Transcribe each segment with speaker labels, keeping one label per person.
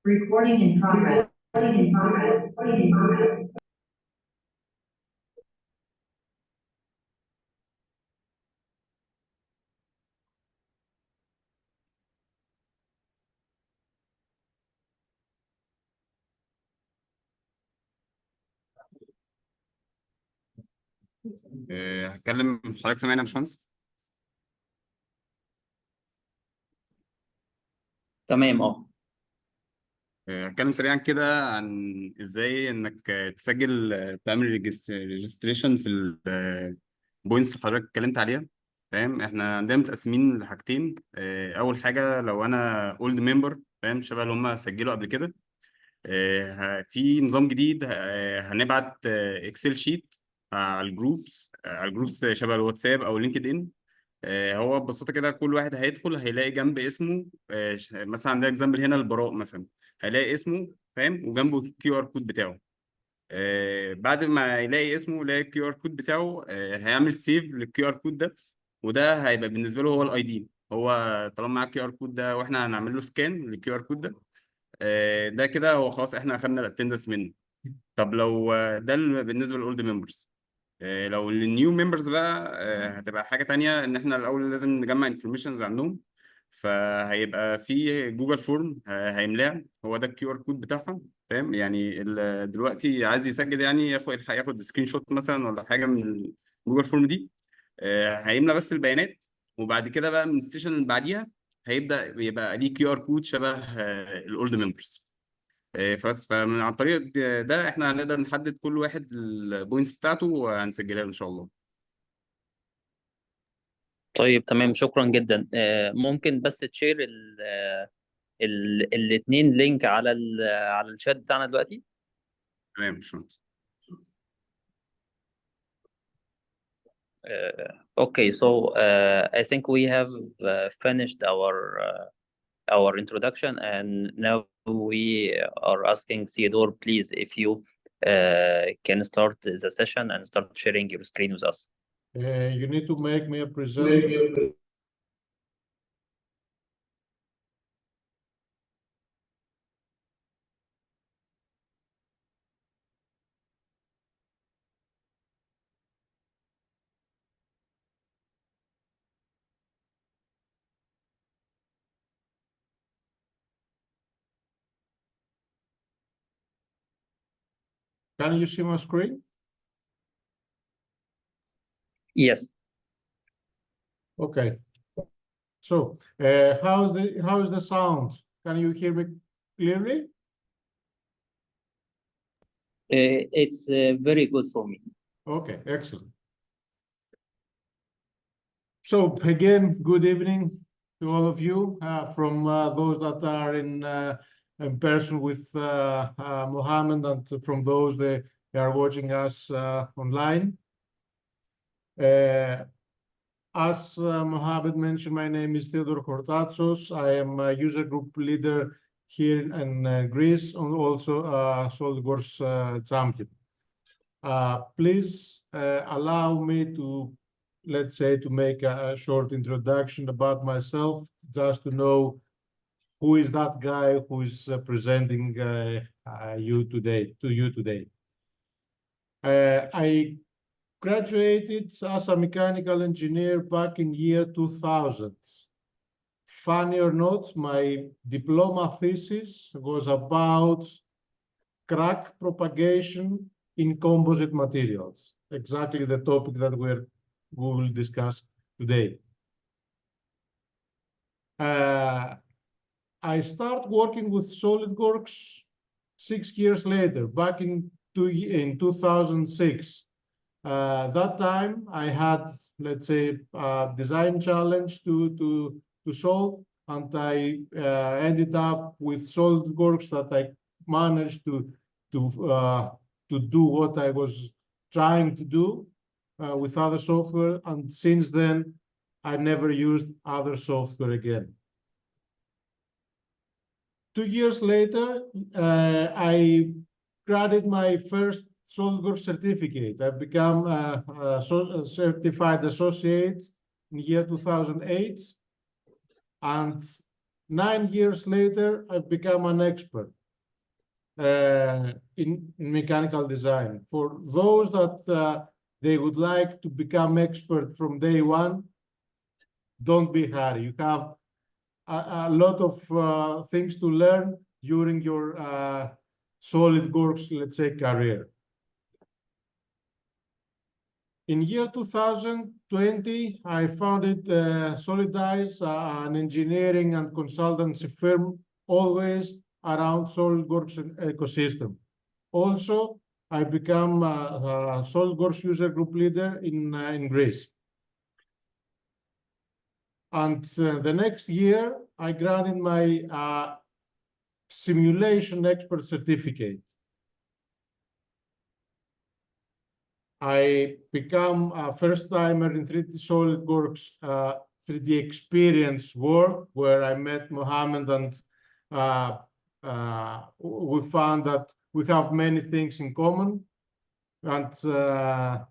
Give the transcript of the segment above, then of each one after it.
Speaker 1: Recording in progress. Recording in progress. Recording in progress.
Speaker 2: هتكلم حضرتك سامعني يا باشمهندس؟
Speaker 3: تمام.
Speaker 2: هتكلم سريعا كده عن ازاي انك تسجل تعمل ريجستريشن في البوينتس اللي حضرتك اتكلمت عليها. تمام، احنا عندنا متقسمين لحاجتين. اول حاجه لو انا اولد ممبر، فاهم، شبه اللي هم سجلوا قبل كده، في نظام جديد، هنبعت اكسل شيت على الجروبس شبه الواتساب او لينكد ان. هو ببساطه كده كل واحد هيدخل هيلاقي جنب اسمه، مثلا عندنا اكزامبل هنا البراء مثلا، هيلاقي اسمه، فاهم، وجنبه الكيو ار كود بتاعه. بعد ما يلاقي اسمه يلاقي الكيو ار كود بتاعه، هيعمل سيف للكيو ار كود ده، وده هيبقى بالنسبه له هو الاي دي. هو طالما معاه الكيو ار كود ده واحنا هنعمل له سكان للكيو ار كود ده، ده كده هو خلاص احنا اخدنا الاتندنس منه. طب لو ده بالنسبه للاولد ممبرز، لو النيو ممبرز بقى، هتبقى حاجة تانية، ان احنا الاول لازم نجمع انفورميشنز عنهم. فهيبقى في جوجل فورم هيملاه، هو ده الكيو ار كود بتاعها. فاهم يعني دلوقتي عايز يسجل، يعني ياخد سكرين شوت مثلا ولا حاجة من جوجل فورم دي، هيملى بس البيانات. وبعد كده بقى من السيشن اللي بعديها هيبدأ يبقى ليه كيو ار كود شبه الاولد ممبرز. فمن عن طريق ده احنا هنقدر نحدد كل واحد البوينتس بتاعته وهنسجلها له ان شاء الله.
Speaker 3: طيب تمام، شكرا جدا. ممكن بس تشير الاثنين لينك على الشات بتاعنا دلوقتي.
Speaker 2: تمام يا باشمهندس.
Speaker 3: Okay, so I think we have finished our introduction, and now we are asking Theodore, please, if you can start the session and start sharing your screen with us.
Speaker 4: You need to make me a presenter. Can you see my screen?
Speaker 3: Yes.
Speaker 4: Okay. So, how is the sound? Can you hear me clearly?
Speaker 3: It's very good for me.
Speaker 4: Okay, excellent. So again, good evening to all of you, from those that are in person with Mohammed, and from those that are watching us online. As Mohammed mentioned, my name is Theodore Kortatsos. I am a user group leader here in Greece, and also SOLIDWORKS champion. Please allow me to, let's say, to make a short introduction about myself, just to know who is that guy who is presenting you today. I graduated as a mechanical engineer back in year 2000. Funny or not, my diploma thesis was about crack propagation in composite materials, exactly the topic that we will discuss today. I start working with SOLIDWORKS 6 years later, back in 2006. That time I had, let's say, a design challenge to solve, and I ended up with SOLIDWORKS that I managed to do what I was trying to do with other software, and since then I never used other software again. 2 years later, I granted my first SOLIDWORKS certificate. I've become a certified associate in year 2008, and 9 years later, I've become an expert in mechanical design. For those that they would like to become expert from day one, don't be hurry. You have a lot of things to learn during your SolidWorks, let's say, career. In year 2020, I founded Solidize, an engineering and consultancy firm, always around SolidWorks ecosystem. Also, I become a SolidWorks user group leader in Greece. And the next year, I granted my simulation expert certificate. I become a first-timer in 3D SolidWorks 3D Experience World, where I met Mohammed, and we found that we have many things in common and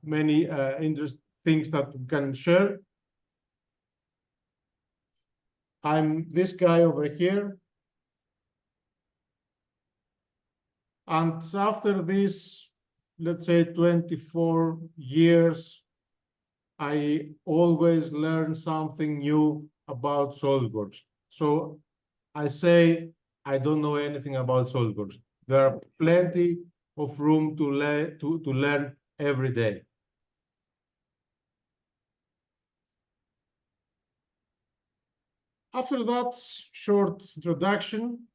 Speaker 4: many interesting things that we can share. I'm this guy over here. And after this, let's say 24 years, I always learn something new about SolidWorks. So I say, I don't know anything about SolidWorks. There are plenty of room to learn every day. After that short introduction,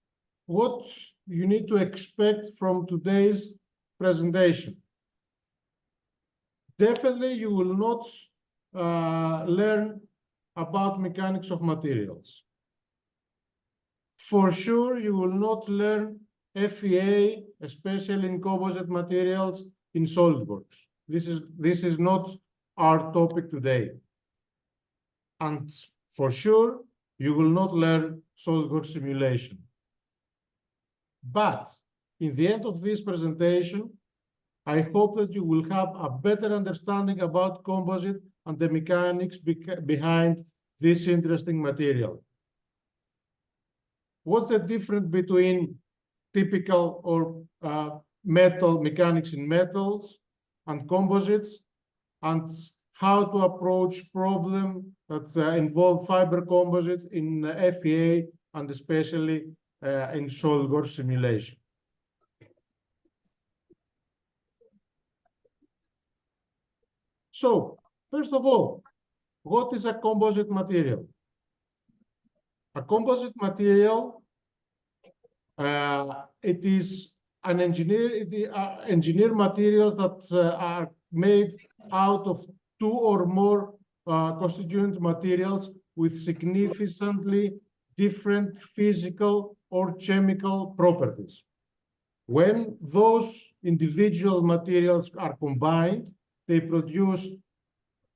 Speaker 4: what you need to expect from today's presentation. Definitely, you will not learn about mechanics of materials. For sure, you will not learn FEA, especially in composite materials, in SolidWorks. This is not our topic today. And for sure, you will not learn SolidWorks simulation. But in the end of this presentation, I hope that you will have a better understanding about composite and the mechanics behind this interesting material. What's the difference between typical or metal mechanics in metals and composites, and how to approach problems that involve fiber composites in FEA and especially in SolidWorks simulation. So, first of all, what is a composite material? A composite material, it is an engineered materials that are made out of two or more constituent materials with significantly different physical or chemical properties. When those individual materials are combined, they produce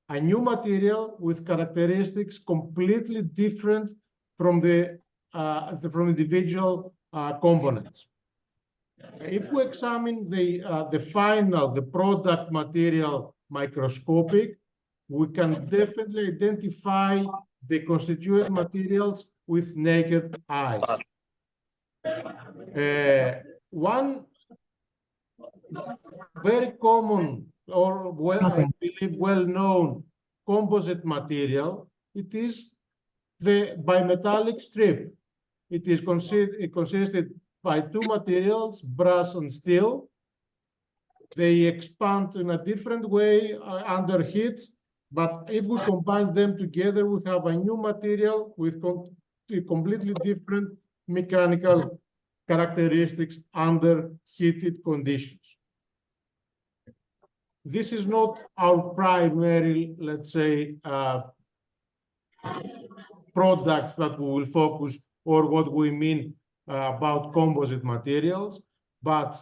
Speaker 4: a new material with characteristics completely different from the individual components. If we examine the product material microscopic, we can definitely identify the constituent materials with naked eyes. One very common or I believe well-known composite material, it is the bimetallic strip. It is consisted by two materials, brass and steel. They expand in a different way under heat, but if we combine them together, we have a new material with completely different mechanical characteristics under heated conditions. This is not our primary, let's say, products that we will focus or what we mean about composite materials, but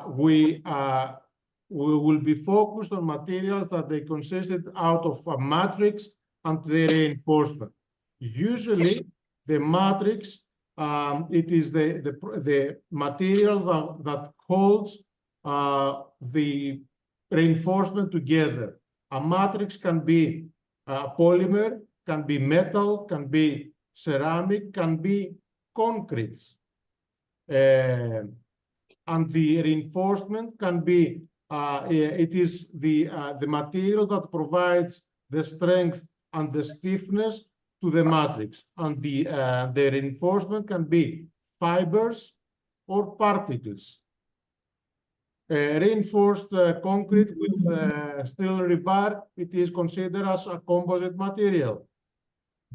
Speaker 4: we will be focused on materials that they consisted out of a matrix and the reinforcement. Usually, the matrix, it is the material that holds the reinforcement together. A matrix can be polymer, can be metal, can be ceramic, can be concrete. And the reinforcement can be, it is the material that provides the strength and the stiffness to the matrix. And the reinforcement can be fibers or particles. Reinforced concrete with steel rebar, it is considered as a composite material.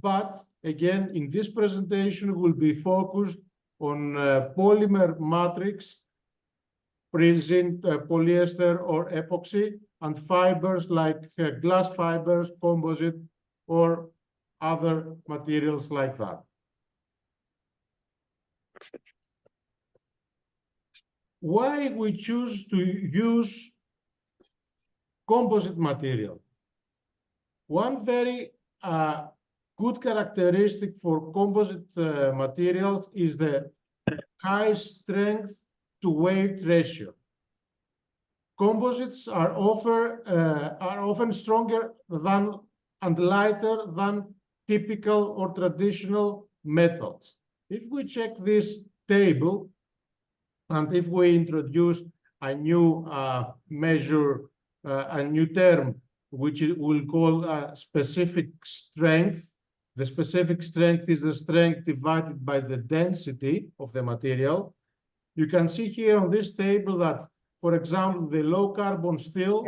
Speaker 4: But again, in this presentation, we'll be focused on polymer matrix, resin, polyester or epoxy, and fibers like glass fibers, composite, or other materials like that. Why we choose to use composite material? One very good characteristic for composite materials is the high strength to weight ratio. Composites are often stronger than and lighter than typical or traditional metals. If we check this table, and if we introduce a new measure, a new term, which we'll call specific strength. The specific strength is the strength divided by the density of the material. You can see here on this table that, for example, the low carbon steel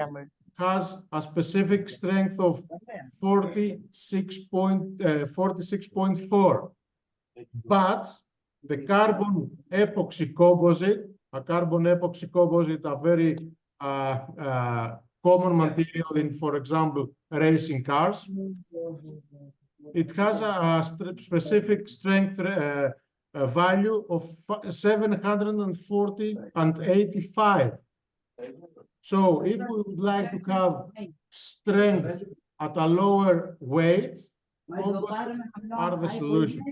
Speaker 4: has a specific strength of 46.4. But the carbon epoxy composite, a very common material in, for example, racing cars, it has a specific strength value of 740 and 85. So if we would like to have strength at a lower weight, composites are the solution.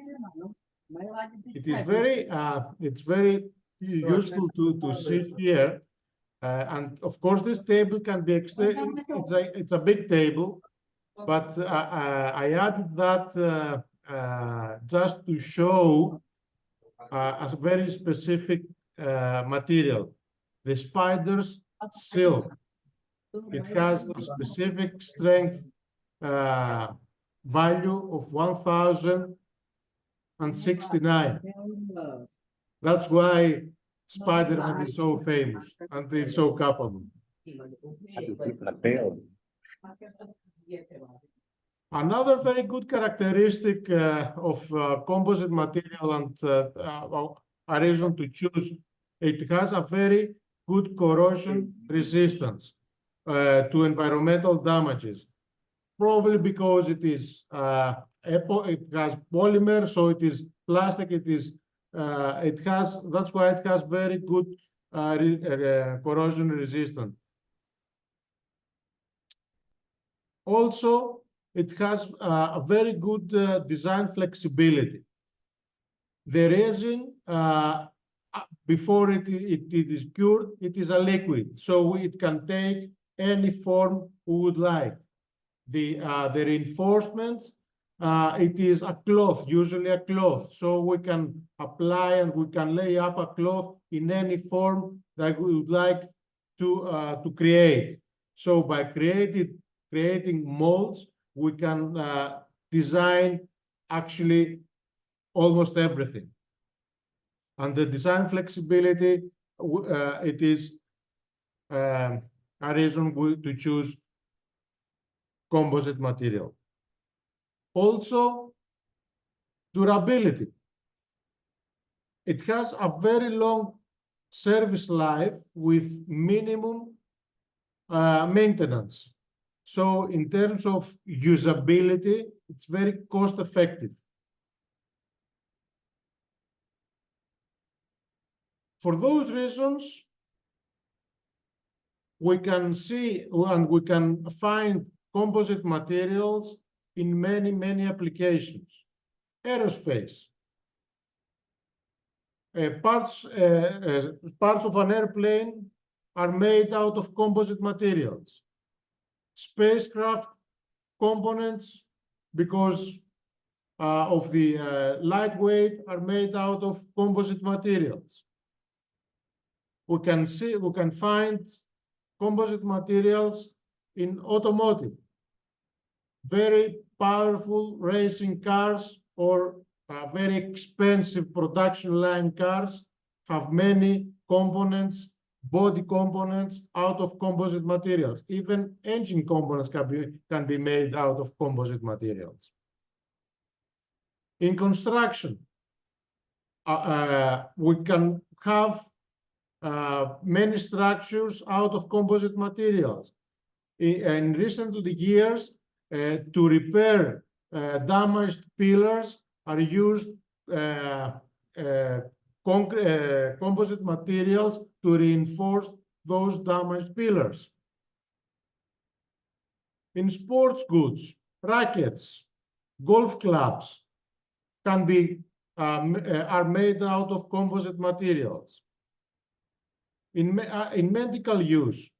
Speaker 4: It is very, it's very useful to see here. And of course, this table can be extended. It's a big table, but I added that just to show a very specific material, the spider's silk. It has a specific strength value of 1069. That's why Spider-Man is so famous and is so capable. Another very good characteristic of composite material and a reason to choose, it has a very good corrosion resistance to environmental damages. Probably because it is it has polymer, so it is plastic. It is that's why it has very good corrosion resistance. Also, it has a very good design flexibility. The resin, before it is cured, it is a liquid, so it can take any form we would like. The reinforcement, it is a cloth, usually a cloth, so we can apply and we can lay up a cloth in any form that we would like to create. So by creating molds, we can design actually almost everything. And the design flexibility, it is a reason to choose composite material. Also, durability. It has a very long service life with minimum maintenance. So in terms of usability, it's very cost effective. For those reasons, we can see and we can find composite materials in many, many applications. Aerospace. Parts of an airplane are made out of composite materials. Spacecraft components, because of the lightweight are made out of composite materials. We can find composite materials in automotive. Very powerful racing cars or very expensive production line cars have many components, body components out of composite materials. Even engine components can be made out of composite materials. In construction, we can have many structures out of composite materials. In recent years, to repair damaged pillars are used composite materials to reinforce those damaged pillars. In sports goods, rackets, golf clubs are made out of composite materials. In medical use,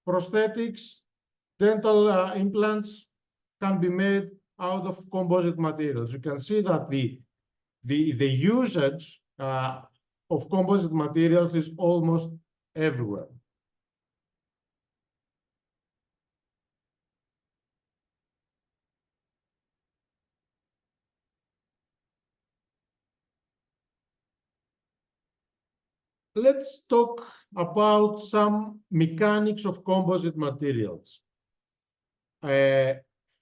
Speaker 4: prosthetics, dental implants can be made out of composite materials. You can see that the usage of composite materials is almost everywhere. Let's talk about some mechanics of composite materials.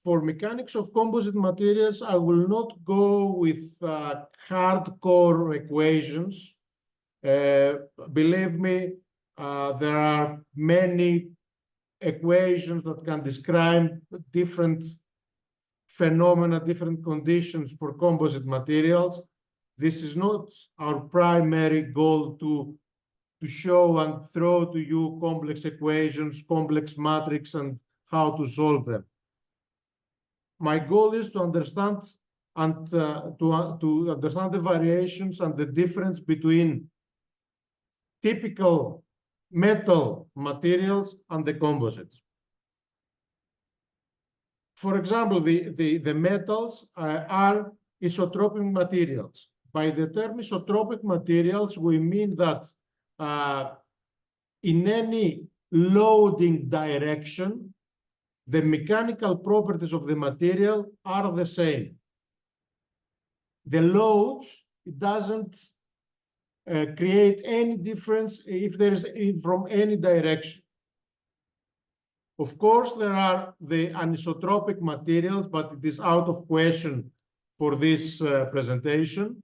Speaker 4: For mechanics of composite materials, I will not go with hardcore equations. Believe me, there are many equations that can describe different phenomena, different conditions for composite materials. This is not our primary goal to show and throw to you complex equations, complex matrix, and how to solve them. My goal is to understand and to understand the variations and the difference between typical metal materials and the composites. For example, the metals are isotropic materials. By the term isotropic materials, we mean that in any loading direction, the mechanical properties of the material are the same. The loads, it doesn't create any difference if there is from any direction. Of course, there are the anisotropic materials, but it is out of question for this presentation.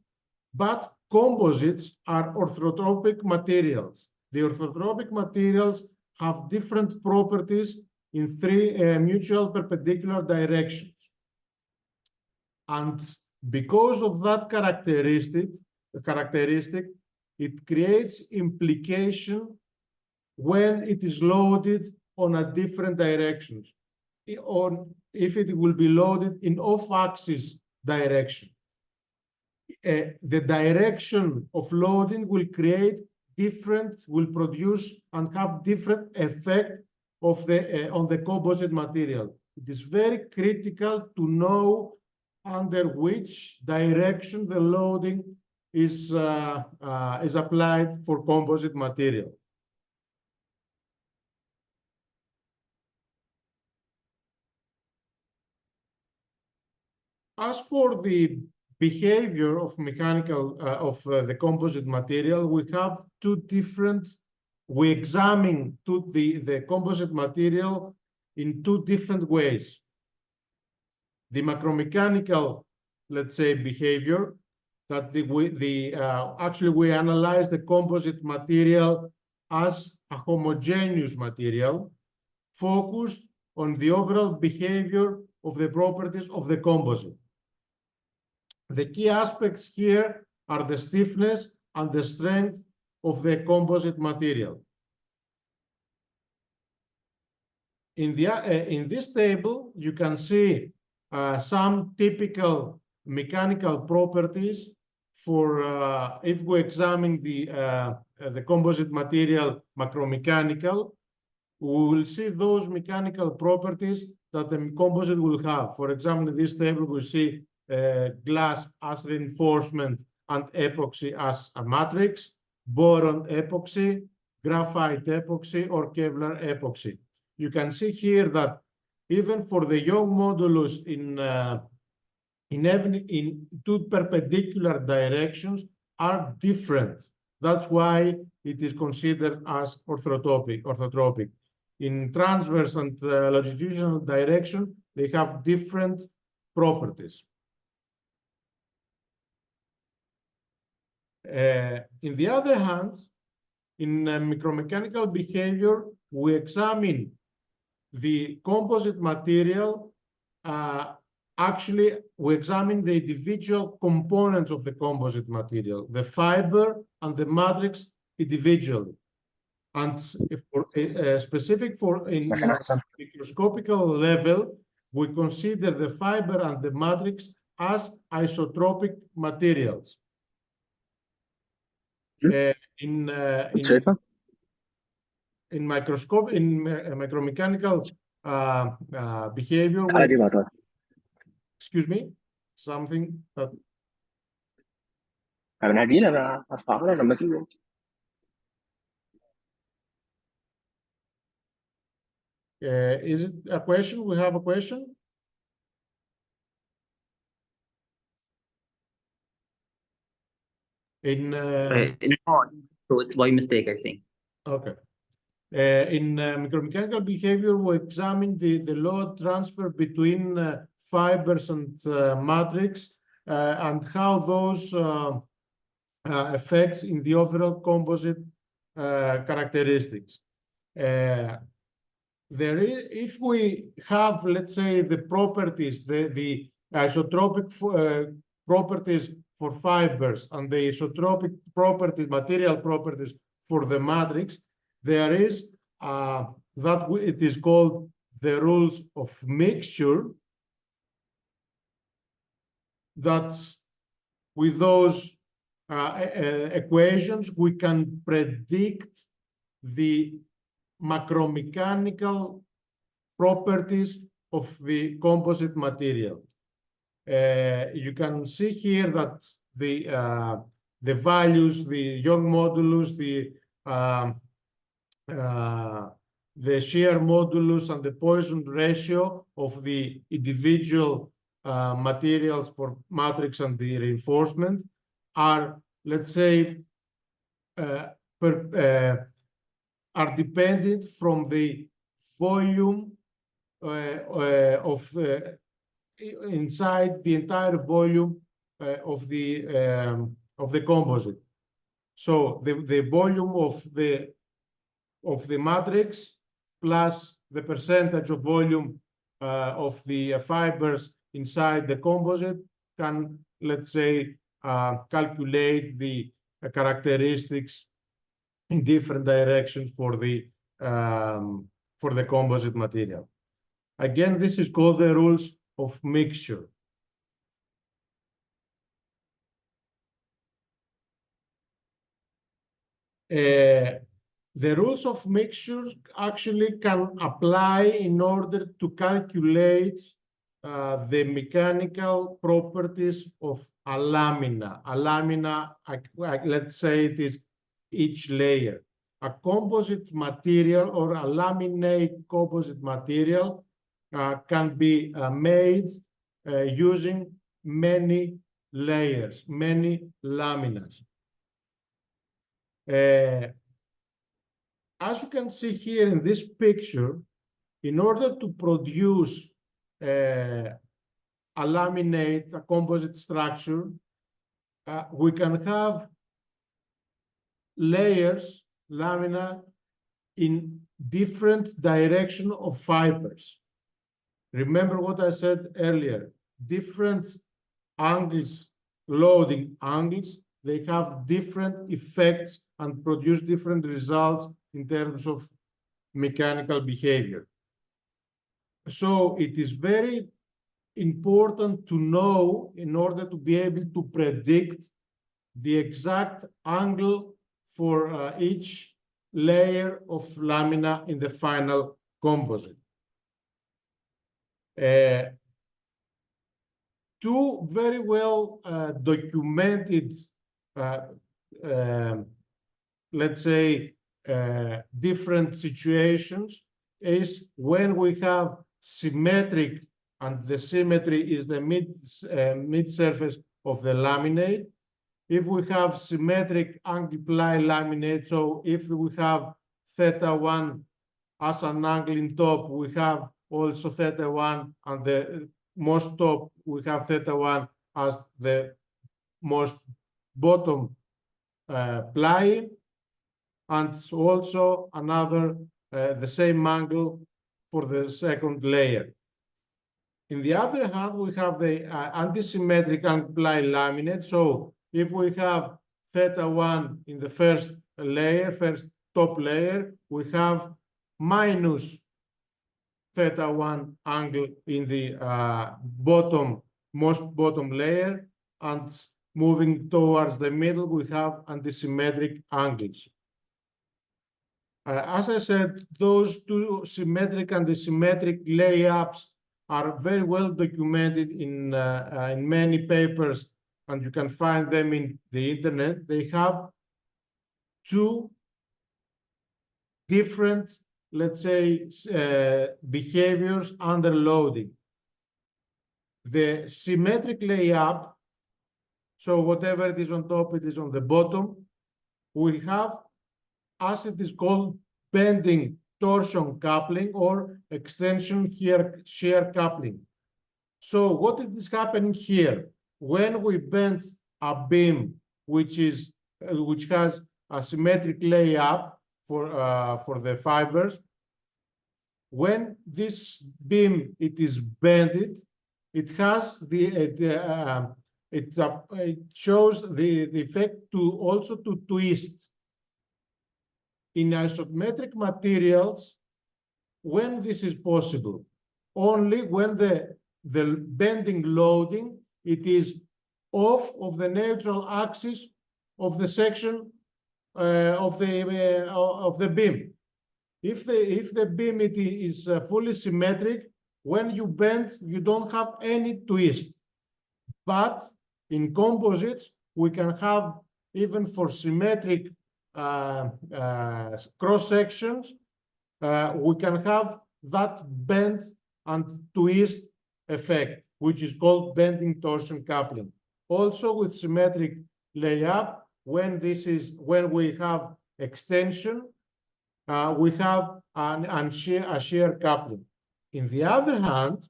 Speaker 4: But composites are orthotropic materials. The orthotropic materials have different properties in three mutual perpendicular directions. And because of that characteristic, it creates implication when it is loaded on a different directions, or if it will be loaded in off-axis direction. The direction of loading will produce and have different effect of on the composite material. It is very critical to know under which direction the loading is applied for composite material. As for the behavior of mechanical the composite material, we have two different. We examine the composite material in two different ways. The macromechanical, let's say, behavior, that actually we analyze the composite material as a homogeneous material, focused on the overall behavior of the properties of the composite. The key aspects here are the stiffness and the strength of the composite material. In this table, you can see some typical mechanical properties for if we examine the composite material macromechanical, we will see those mechanical properties that the composite will have. For example, in this table, we see glass as reinforcement and epoxy as a matrix, boron epoxy, graphite epoxy, or Kevlar epoxy. You can see here that even for the Young modulus in two perpendicular directions are different. That's why it is considered as orthotropic. In transverse and longitudinal direction, they have different properties. In the other hand, in micromechanical behavior, we examine the composite material. Actually, we examine the individual components of the composite material, the fiber and the matrix individually. And if for specific for in microscopical level, we consider the fiber and the matrix as isotropic materials. In micromechanical behavior, excuse me, something that is it a question? We have a question.
Speaker 3: No, so it's by mistake, I think.
Speaker 4: Okay. In micromechanical behavior, we examine the load transfer between fibers and matrix and how those effects in the overall composite characteristics. If we have, let's say, the properties, the isotropic properties for fibers and the isotropic properties, material properties for the matrix, there is it is called the rules of mixture. That with those equations, we can predict the macromechanical properties of the composite material. You can see here that the values, the Young modulus, the shear modulus, and the Poisson ratio of the individual materials for matrix and the reinforcement are, let's say, are dependent from the volume of inside the entire volume of the composite. So the volume of the matrix plus the percentage of volume of the fibers inside the composite can, let's say, calculate the characteristics in different directions for the composite material. Again, this is called the rules of mixture. The rules of mixture actually can apply in order to calculate the mechanical properties of a lamina. A lamina, let's say it is each layer. A composite material or a laminate composite material can be made using many layers, many laminas. As you can see here in this picture, in order to produce a laminate, a composite structure, we can have layers, lamina, in different direction of fibers. Remember what I said earlier, different angles, loading angles, they have different effects and produce different results in terms of mechanical behavior. So it is very important to know in order to be able to predict the exact angle for each layer of lamina in the final composite. To two very well documented, let's say, different situations is when we have symmetric, and the symmetry is the mid surface of the laminate. If we have symmetric angle ply laminate, so if we have θ1 as an angle in top, we have also θ1, and the most top, we have θ1 as the most bottom ply, and also another, the same angle for the second layer. In the other hand, we have the anti-symmetric angle ply laminate. So if we have θ1 in the first layer, first top layer, we have minus θ1 angle in the most bottom layer, and moving towards the middle, we have anti-symmetric angles. As I said, those two symmetric and asymmetric layups are very well documented in many papers, and you can find them in the internet. They have two different, let's say, behaviors under loading. The symmetric layup, so whatever it is on top, it is on the bottom. We have, as it is called, bending torsion coupling or extension shear coupling. So what is happening here? When we bend a beam which has a symmetric layup for the fibers, when this beam it is bended, it has it shows the effect to also to twist. In isometric materials, when this is possible, only when the bending loading it is off of the neutral axis of the section of the beam. If the beam it is fully symmetric, when you bend, you don't have any twist. But in composites, we can have, even for symmetric cross sections, we can have that bend and twist effect, which is called bending torsion coupling. Also with symmetric layup, when we have extension, we have a shear coupling. In the other hand,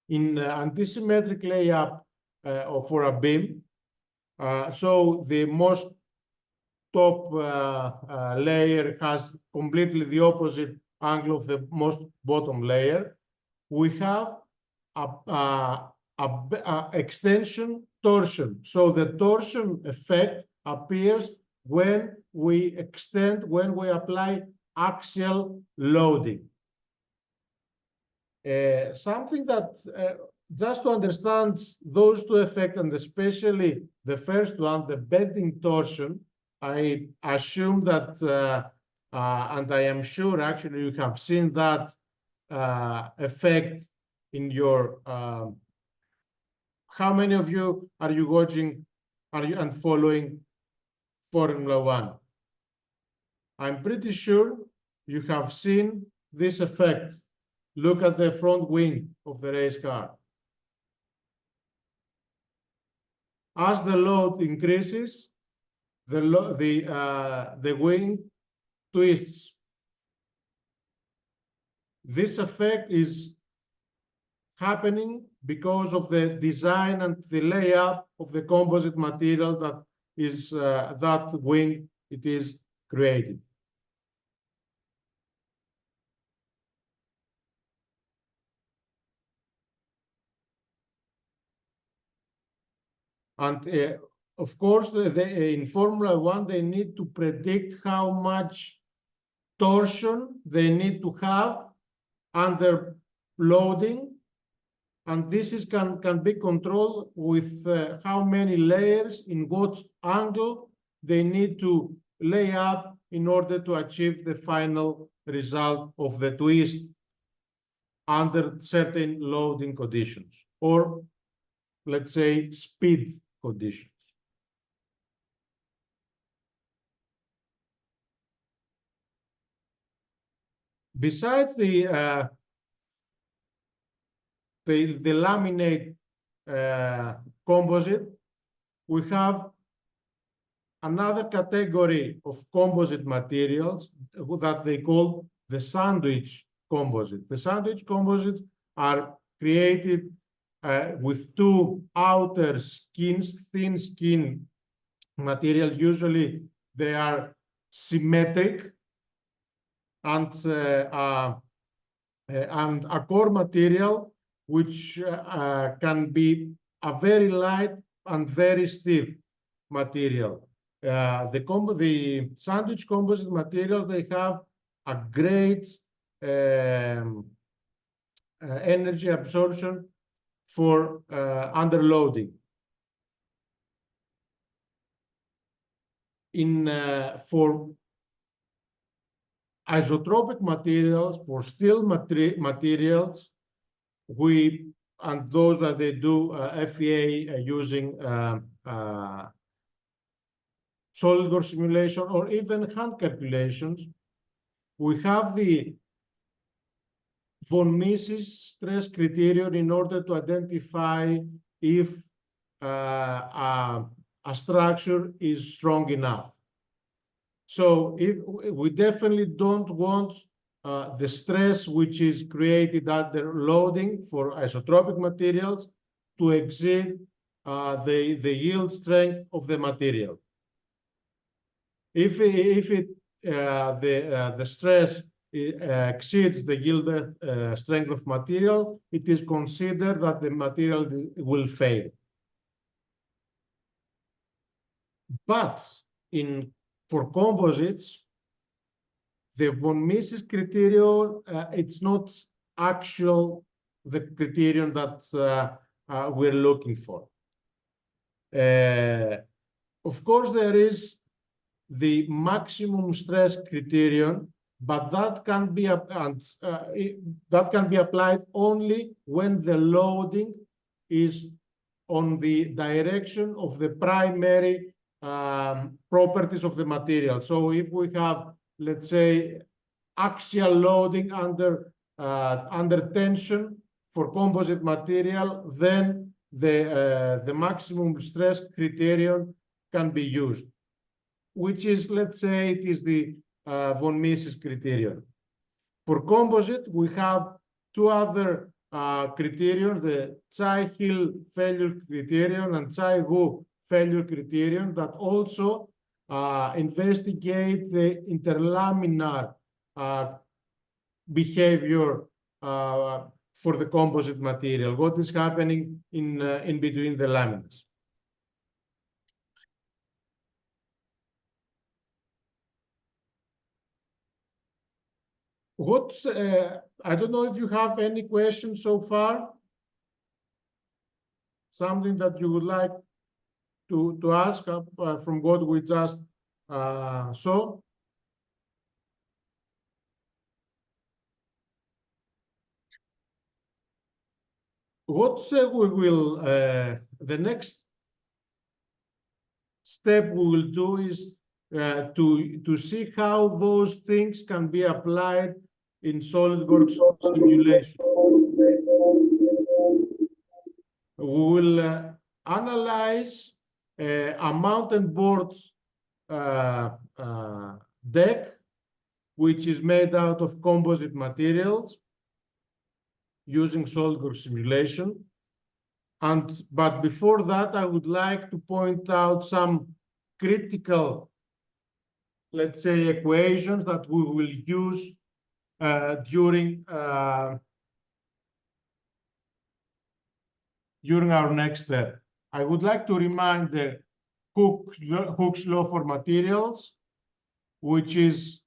Speaker 4: in antisymmetric layup for a beam, so the most top layer has completely the opposite angle of the most bottom layer. We have a extension torsion. So the torsion effect appears when we extend, when we apply axial loading. Something that, just to understand those two effects, and especially the first one, the bending torsion, I assume that, and I am sure actually you have seen that effect in your, how many of you are you watching and following Formula One? I'm pretty sure you have seen this effect. Look at the front wing of the race car. As the load increases, the wing twists. This effect is happening because of the design and the layup of the composite material that is that wing it is created. And of course, in Formula One, they need to predict how much torsion they need to have under loading, and this can be controlled with how many layers, in what angle they need to lay up in order to achieve the final result of the twist under certain loading conditions, or let's say, speed conditions. Besides the laminate composite, we have another category of composite materials that they call the sandwich composite. The sandwich composites are created with two outer skins, thin skin material. Usually they are symmetric, and a core material which can be a very light and very stiff material. The sandwich composite materials, they have a great energy absorption for underloading. For isotropic materials, for steel materials, and those that they do FEA using SOLIDWORKS simulation or even hand calculations, we have the von Mises stress criterion in order to identify if a structure is strong enough. So if we definitely don't want the stress which is created under loading for isotropic materials to exceed the yield strength of the material. If the stress exceeds the yield strength of material, it is considered that the material will fail. But for composites, the von Mises criterion, it's not the criterion that we're looking for. Of course, there is the maximum stress criterion, but that can be applied only when the loading is on the direction of the primary properties of the material. So if we have, let's say, axial loading under tension for composite material, then the maximum stress criterion can be used, which is, let's say, it is the von Mises criterion. For composite, we have two other criterion, the Tsai-Hill failure criterion and Tsai-Wu failure criterion, that also investigate the interlaminar behavior for the composite material, what is happening in between the laminas. I don't know if you have any questions so far, something that you would like to ask from what we just saw. The next step we will do is to see how those things can be applied in SOLIDWORKS simulation. We will analyze a mountain board deck, which is made out of composite materials using SOLIDWORKS simulation. But before that, I would like to point out some critical, let's say, equations that we will use during our next step. I would like to remind the Hooke's law for materials, which is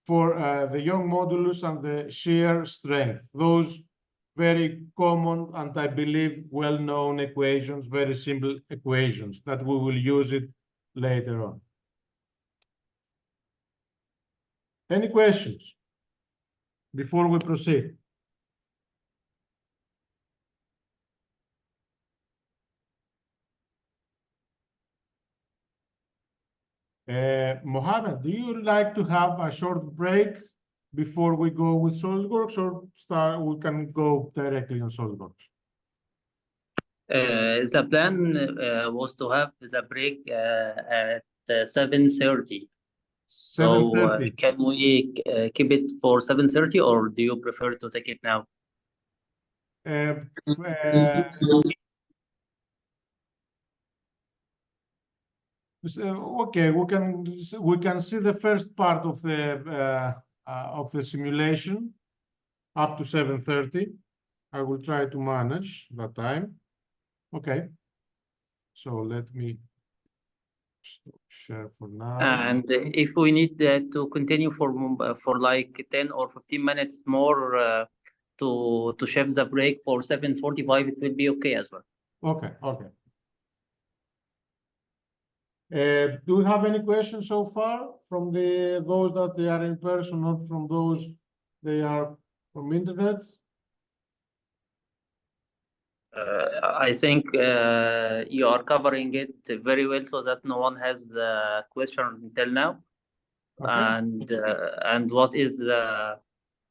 Speaker 4: for the Young modulus and the shear strength. Those very common and I believe well-known equations, very simple equations that we will use it later on. Any questions before we proceed? Mohammed, do you like to have a short break before we go with SolidWorks, or we can go directly on SolidWorks?
Speaker 3: The plan was to have the break at 7:30. So
Speaker 4: 7:30.
Speaker 3: can we keep it for 7:30, or do you prefer to take it now?
Speaker 4: Okay, we can see the first part of the simulation up to 7:30. I will try to manage that time. Okay. So let me stop share for now.
Speaker 3: And if we need to continue for like 10 or 15 minutes more to shift the break for 7:45, it will be okay as well.
Speaker 4: Okay, okay. Do you have any questions so far from those that they are in person, not from those they are from internet?
Speaker 3: I think you are covering it very well so that no one has a question until now.
Speaker 4: Okay.
Speaker 3: And what is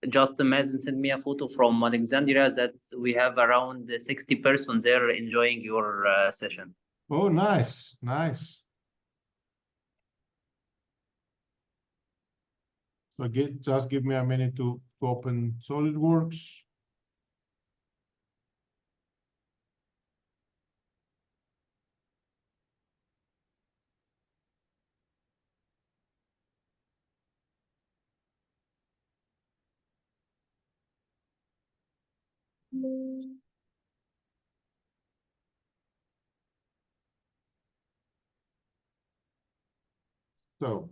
Speaker 3: just imagine send me a photo from Alexandria that we have around 60 persons there enjoying your session.
Speaker 4: Oh, nice, nice. So just give me a minute to open SolidWorks. So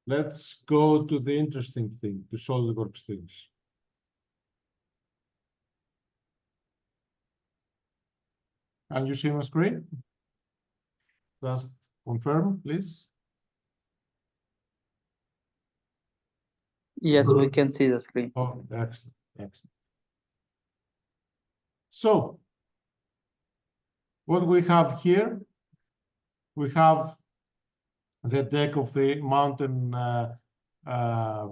Speaker 4: let's go to the interesting thing, to SolidWorks things. Can you see my screen? Just confirm, please.
Speaker 3: Yes, we can see the screen.
Speaker 4: Oh, excellent, excellent. So what we have here, we have the deck of the mountain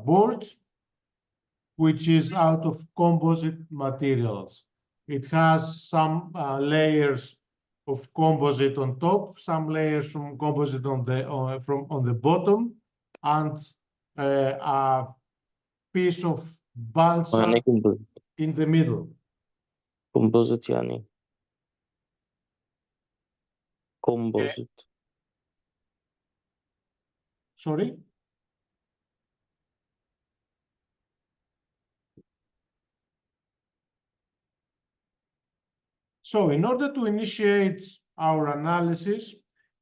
Speaker 4: board, which is out of composite materials. It has some layers of composite on top, some layers from composite on the bottom, and a piece of balsa
Speaker 5: يعني composite
Speaker 4: in the middle.
Speaker 5: composite يعني composite
Speaker 4: Sorry? So in order to initiate our analysis,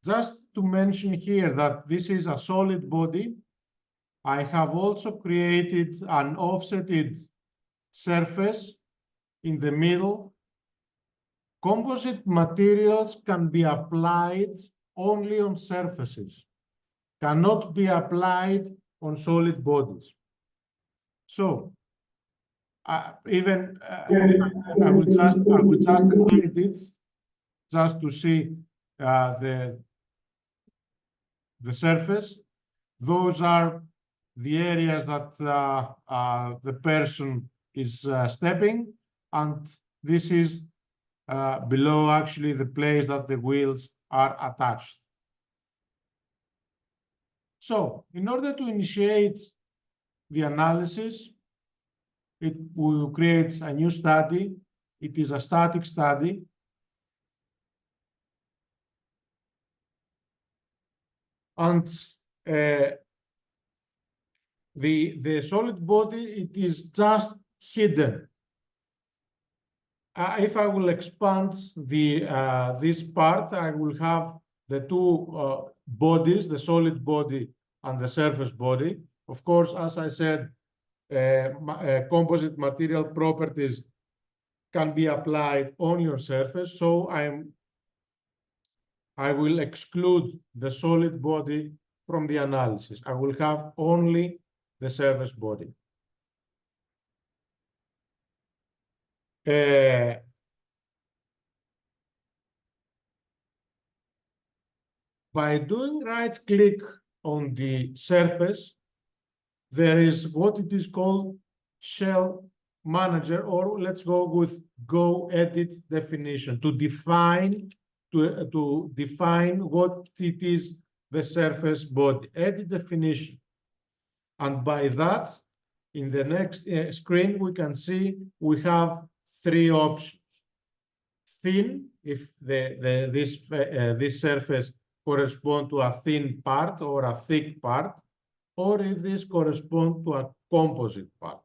Speaker 4: just to mention here that this is a solid body, I have also created an offsetted surface in the middle. Composite materials can be applied only on surfaces, cannot be applied on solid bodies. So I will just hide it just to see the surface. Those are the areas that the person is stepping, and this is below actually the place that the wheels are attached. So in order to initiate the analysis, it will create a new study. It is a static study. And the solid body, it is just hidden. If I will expand this part, I will have the two bodies, the solid body and the surface body. Of course, as I said, composite material properties can be applied on your surface. So I will exclude the solid body from the analysis. I will have only the surface body. By doing right click on the surface, there is what it is called shell manager, or let's go with go edit definition to define what it is the surface body, edit definition. And by that, in the next screen, we can see we have three options. Thin, if this surface corresponds to a thin part or a thick part, or if this corresponds to a composite part.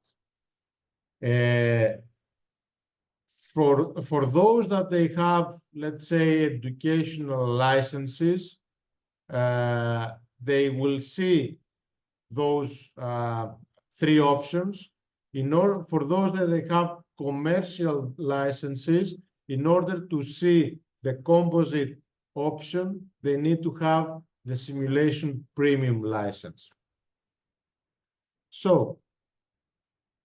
Speaker 4: For those that they have, let's say, educational licenses, they will see those three options. For those that they have commercial licenses, in order to see the composite option, they need to have the simulation premium license. So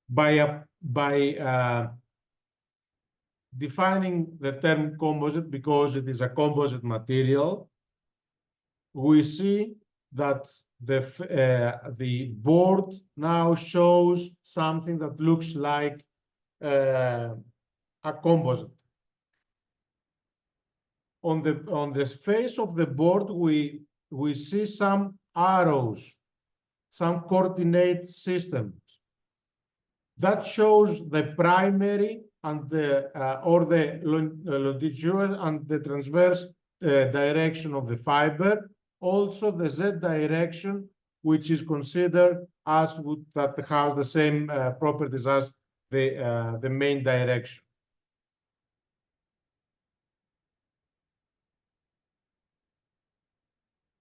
Speaker 4: by defining the term composite, because it is a composite material, we see that the board now shows something that looks like a composite. On the face of the board, we see some arrows, some coordinate systems that shows the primary and the longitudinal and the transverse direction of the fiber, also the Z direction, which is considered as that has the same properties as the main direction.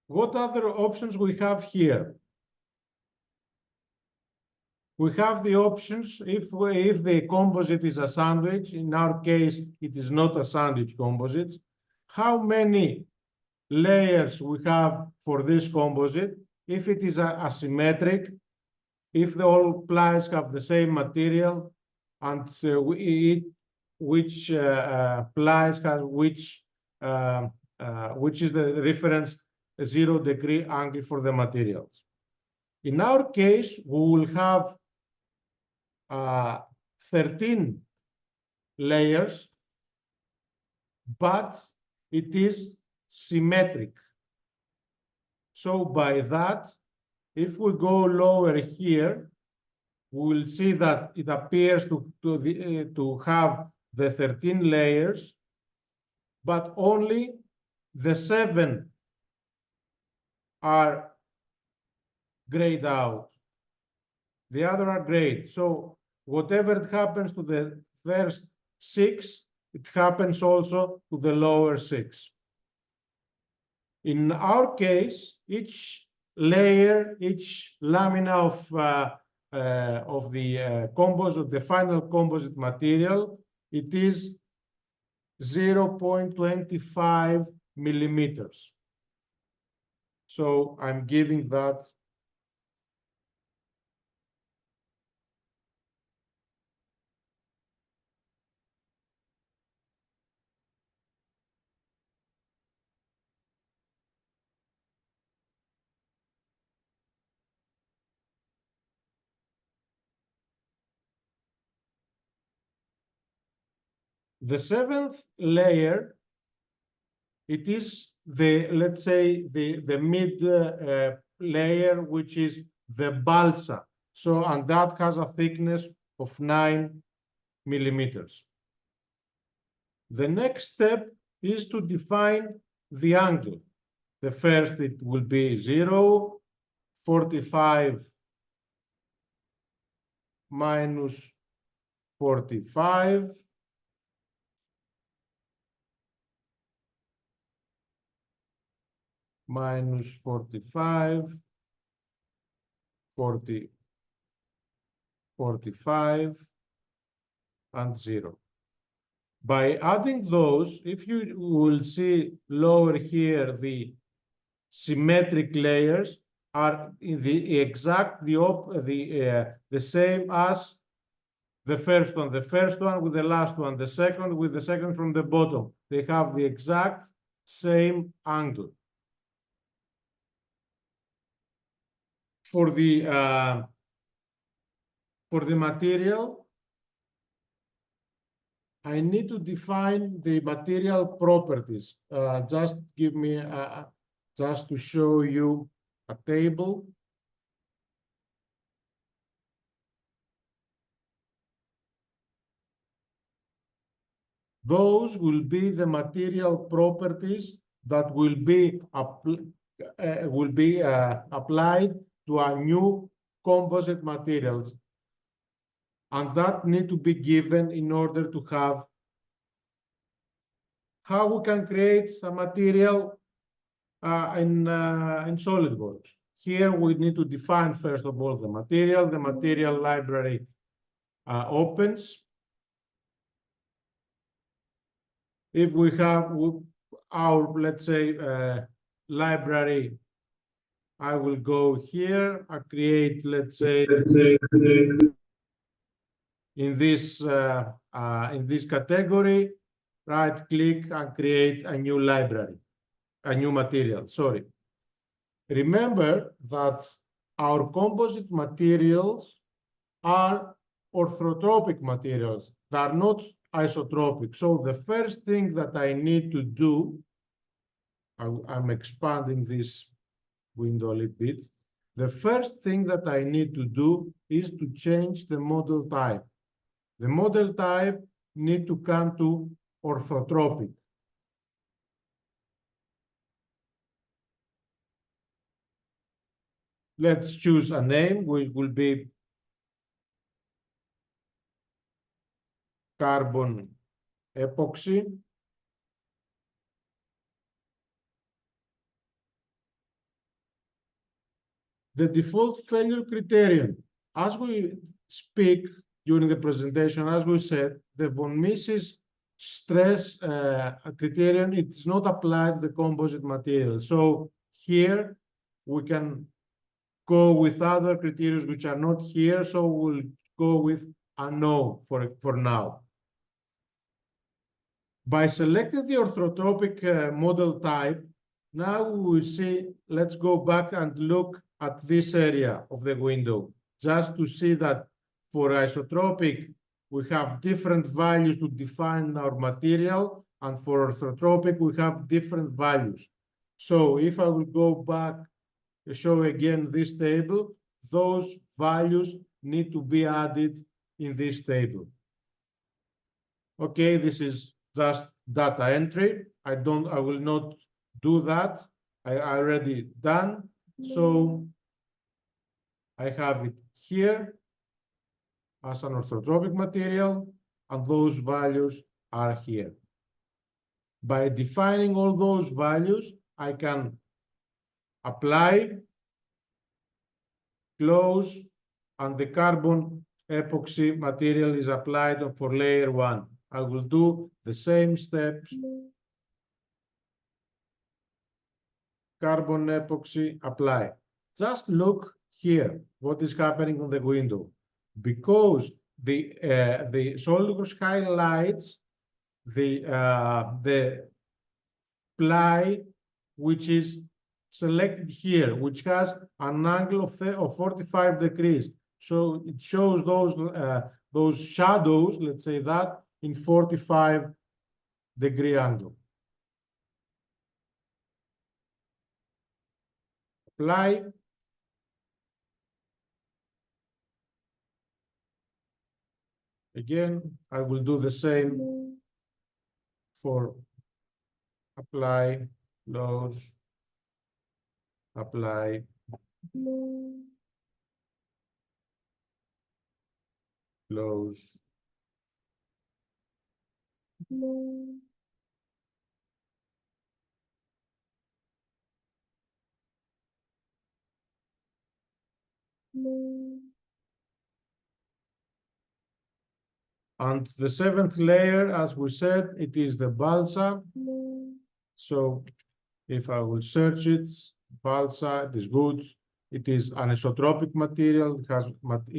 Speaker 4: What other options we have here? We have the options if the composite is a sandwich. In our case, it is not a sandwich composite. How many layers we have for this composite? If it is asymmetric, if all plies have the same material, and which plies has which is the reference 0-degree angle for the materials. In our case, we will have 13 layers, but it is symmetric. So by that, if we go lower here, we will see that it appears to have the 13 layers, but only the 7 are grayed out. The other are grayed. So whatever happens to the first 6, it happens also to the lower 6. In our case, each layer, each lamina of the composite, the final composite material, it is 0.25 millimeters. So I'm giving that the 7th layer. It is let's say the mid layer, which is the balsa. So, and that has a thickness of 9 millimeters. The next step is to define the angle. The first, it will be 0, 45 minus 45. Minus 45, 40, 45, and 0. By adding those, if you will see lower here the symmetric layers, are in the exact the same as the first one with the last one, the second with the second from the bottom. They have the exact same angle. For the material, I need to define the material properties. Just give me just to show you a table. Those will be the material properties that will be applied to a new composite materials, and that need to be given in order to have how we can create a material in SolidWorks. Here we need to define first of all the material. The material library opens. If we have our, let's say, library, I will go here. I create, let's say, in this category, right click and create a new library, a new material. Sorry. Remember that our composite materials are orthotropic materials. They are not isotropic. So the first thing that I need to do, I'm expanding this window a little bit. The first thing that I need to do is to change the model type. The model type need to come to orthotropic. Let's choose a name, which will be carbon epoxy. The default failure criterion, as we speak during the presentation, as we said, the von Mises stress criterion, it's not applied to the composite material. So here we can go with other criteria which are not here. So we'll go with a no for now. By selecting the orthotropic model type, now we will see, let's go back and look at this area of the window, just to see that for isotropic, we have different values to define our material, and for orthotropic, we have different values. So if I will go back to show again this table, those values need to be added in this table. Okay, this is just data entry. I will not do that. I already done. So I have it here as an orthotropic material, and those values are here. By defining all those values, I can apply, close, and the carbon epoxy material is applied for layer 1. I will do the same steps. Carbon epoxy apply. Just look here what is happening on the window. Because the SolidWorks highlights the ply which is selected here, which has an angle of 45 degrees. So it shows those shadows, let's say that, in 45-degree angle. Apply. Again, I will do the same for apply, close, apply, close, and the 7th layer, as we said, it is the balsa. So if I will search it, balsa, it is good. it is an isotropic material, it has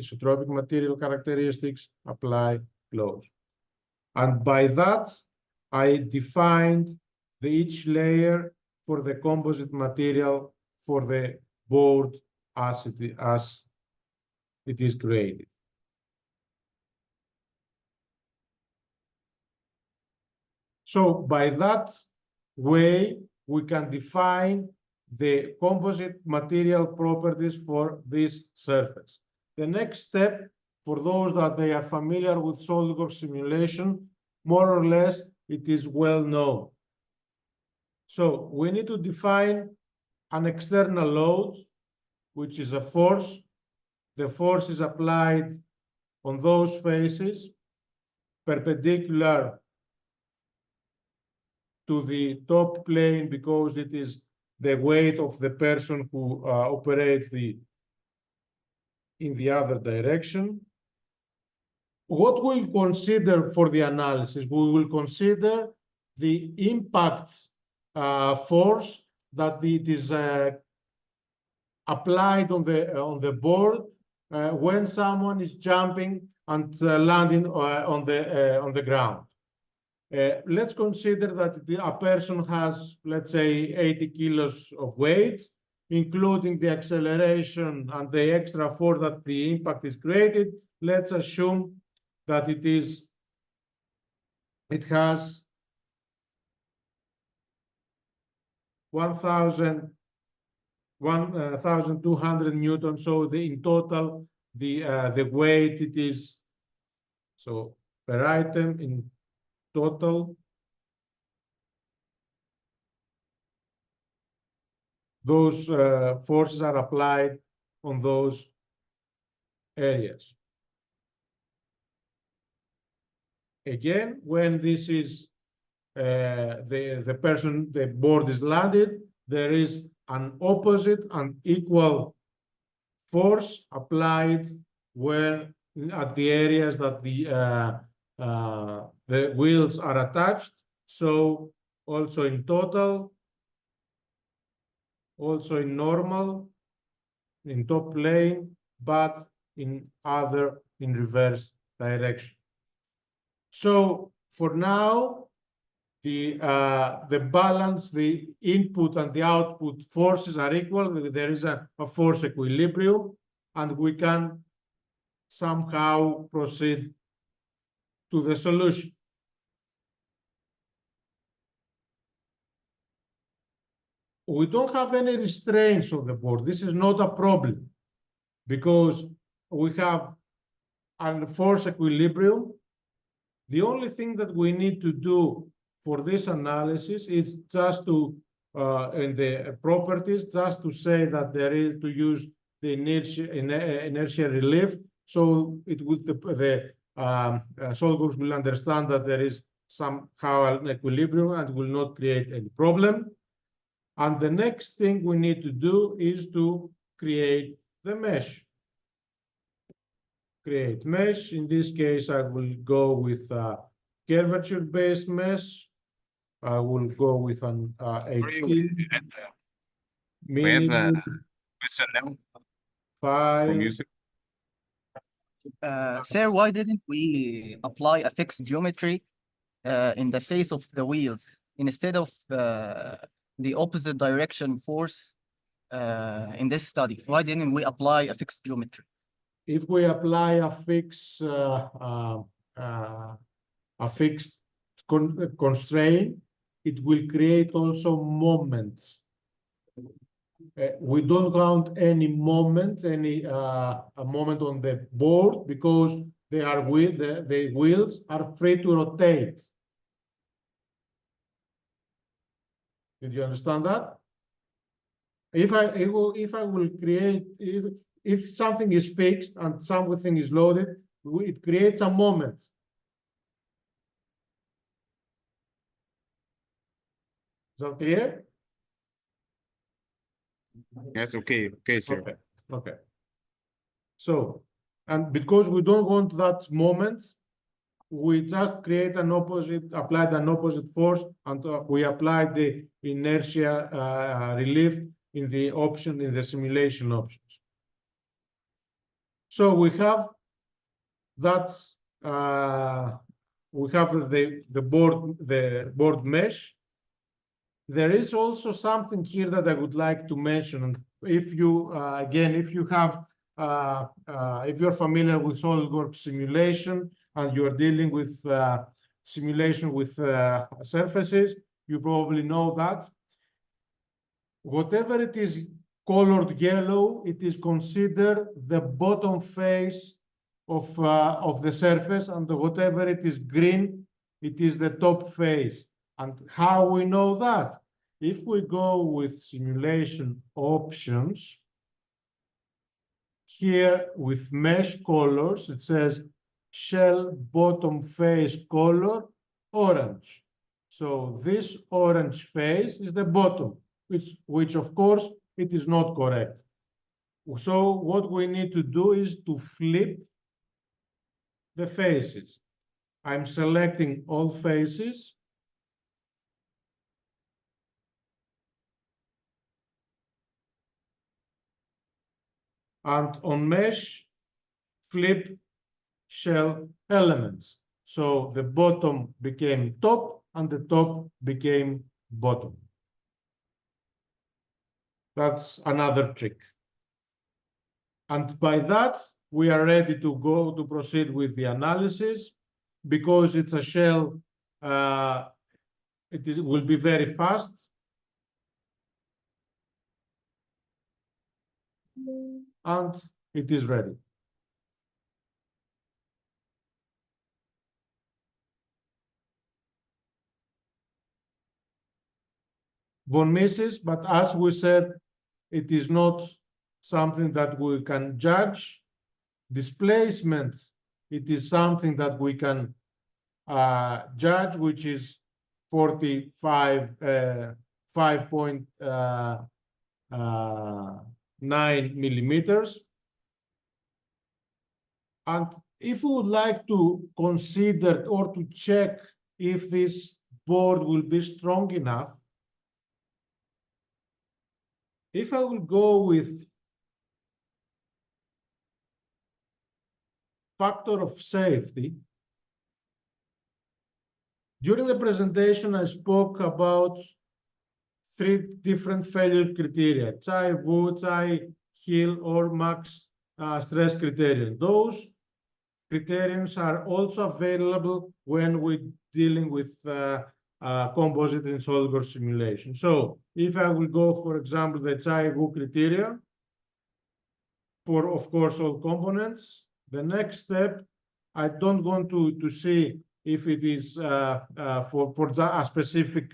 Speaker 4: isotropic material characteristics, apply, close. And by that, I defined each layer for the composite material for the board as it is created. So by that way, we can define the composite material properties for this surface. The next step, for those that they are familiar with SOLIDWORKS simulation, more or less, it is well known. So we need to define an external load, which is a force. The force is applied on those faces, perpendicular to the top plane, because it is the weight of the person who operates in the other direction. What we'll consider for the analysis, we will consider the impact force that it is applied on the board when someone is jumping and landing on the ground. Let's consider that a person has, let's say, 80 kilos of weight, including the acceleration and the extra force that the impact is created. Let's assume that it has 1,200 newtons. So in total, the weight it is, so per item in total, those forces are applied on those areas. Again, when this is the board is landed, there is an opposite and equal force applied where at the areas that the wheels are attached. So also in total, also in normal, in top plane, but in reverse direction. So for now, the balance, the input and the output forces are equal. There is a force equilibrium, and we can somehow proceed to the solution. We don't have any restraints on the board. This is not a problem because we have a force equilibrium. The only thing that we need to do for this analysis is just to, in the properties, just to say that there is to use the inertia relief. So it would SOLIDWORKS will understand that there is somehow an equilibrium and will not create any problem. And the next thing we need to do is to create the mesh. Create mesh. In this case, I will go with curvature-based mesh. I will go with an 18
Speaker 2: We have
Speaker 4: minimum
Speaker 2: question now from
Speaker 4: 5.
Speaker 2: Yusuf.
Speaker 6: Sir, why didn't we apply a fixed geometry in the face of the wheels instead of the opposite direction force in this study? Why didn't we apply a fixed geometry?
Speaker 4: If we apply a fixed constraint, it will create also moments. We don't count any moment, a moment on the board because they are the wheels are free to rotate. Did you understand that? If I will create, if something is fixed and something is loaded, it creates a moment. Is that clear?
Speaker 2: Yes, okay, sir.
Speaker 4: Okay. So, and because we don't want that moment, we just create an opposite, applied an opposite force, and we applied the inertia relief in the simulation options. So we have that we have the board mesh. There is also something here that I would like to mention. If you again, if you have if you're familiar with SolidWorks simulation and you're dealing with simulation with surfaces, you probably know that whatever it is colored yellow, it is considered the bottom face of the surface, and whatever it is green, it is the top face. And how we know that? If we go with simulation options, here with mesh colors, it says shell bottom face color orange. So this orange face is the bottom, which of course it is not correct. So what we need to do is to flip the faces. I'm selecting all faces. And on mesh, flip shell elements. So the bottom became top and the top became bottom. That's another trick. And by that, we are ready to go to proceed with the analysis. Because it's a shell, it will be very fast. And it is ready. Von Mises, but as we said, it is not something that we can judge. Displacement, it is something that we can judge, which is 5.9 millimeters. And if we would like to consider or to check if this board will be strong enough, if I will go with factor of safety, during the presentation, I spoke about 3 different failure criteria: Chai-Wu, Chai-Hill, or max stress criterion. Those criterions are also available when we're dealing with composite in SolidWorks simulation. So if I will go, for example, the Chai-Wu criteria for, of course, all components, the next step, I don't want to see if it is for a specific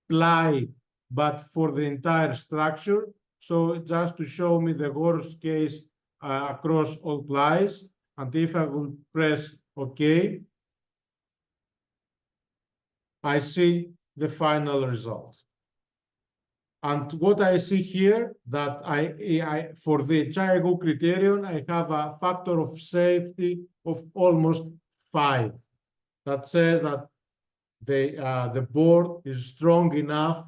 Speaker 4: ply, but for the entire structure. So just to show me the worst case across all plies. And if I will press OK, I see the final result. And what I see here, that for the Chai-Wu criterion, I have a factor of safety of almost 5. That says that the board is strong enough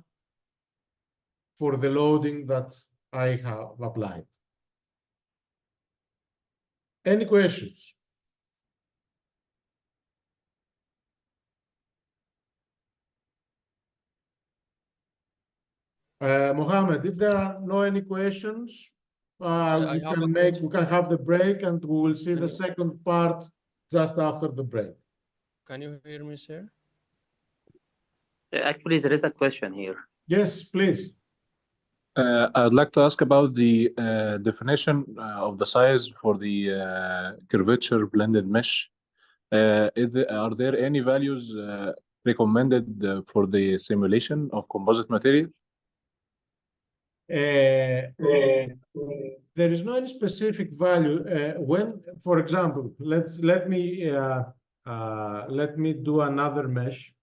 Speaker 4: for the loading that I have applied. Any questions? Mohammed, if there are no any questions, we can have the break, and we will see the second part just after the break.
Speaker 7: Can you hear me, sir?
Speaker 3: Actually, there is a question here.
Speaker 4: Yes, please.
Speaker 8: I'd like to ask about the definition of the size for the curvature blended mesh. Are there any values recommended for the simulation of composite material?
Speaker 4: There is no any specific value. When, for example, let me do another mesh,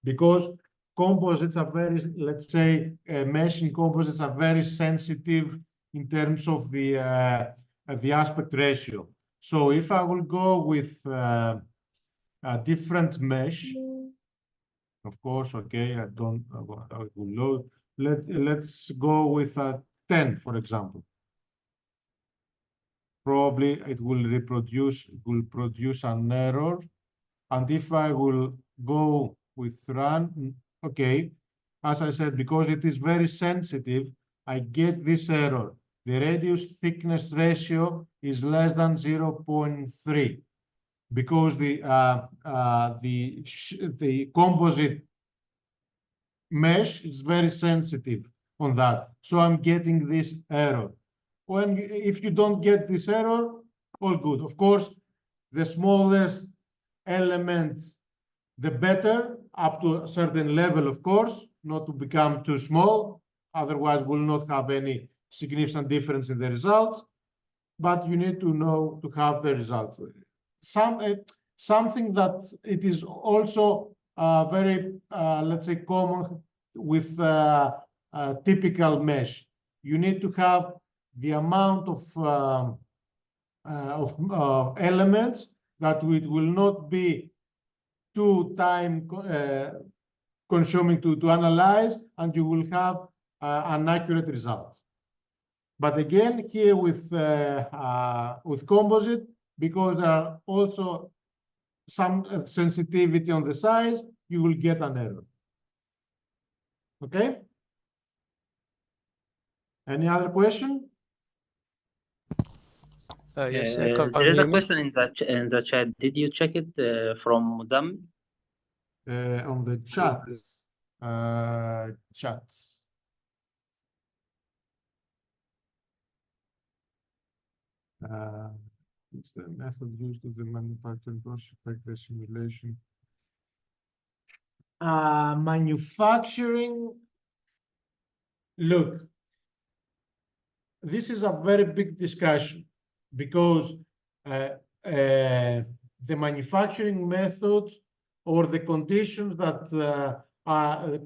Speaker 4: because composites are very, let's say, mesh in composites are very sensitive in terms of the aspect ratio. So if I will go with a different mesh, of course, okay, I will load. Let's go with a 10, for example. Probably it will produce an error. And if I will go with run, okay, as I said, because it is very sensitive, I get this error. The radius thickness ratio is less than 0.3 because the composite mesh is very sensitive on that. So I'm getting this error. If you don't get this error, all good. Of course, the smallest element, the better, up to a certain level, of course, not to become too small. Otherwise, we'll not have any significant difference in the results. But you need to know to have the results. Something that it is also very, let's say, common with typical mesh. You need to have the amount of elements that it will not be too time consuming to analyze, and you will have an accurate result. But again, here with composite, because there are also some sensitivity on the size, you will get an error. Okay? Any other question?
Speaker 7: Yes, sir. Can
Speaker 3: There
Speaker 7: you
Speaker 3: is
Speaker 7: hear
Speaker 3: a
Speaker 7: me?
Speaker 3: question in the chat. Did you check it from them?
Speaker 4: On the chat. It's the method used to the manufacturing process affect the simulation. Manufacturing. Look, this is a very big discussion because the manufacturing method or the conditions that the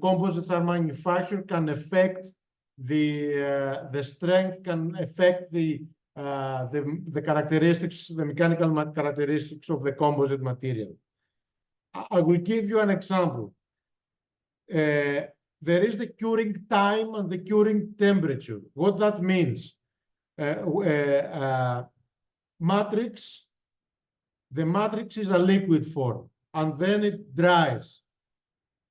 Speaker 4: composites are manufactured can affect the strength, can affect the characteristics, the mechanical characteristics of the composite material. I will give you an example. There is the curing time and the curing temperature. What that means, matrix, the matrix is a liquid form, and then it dries.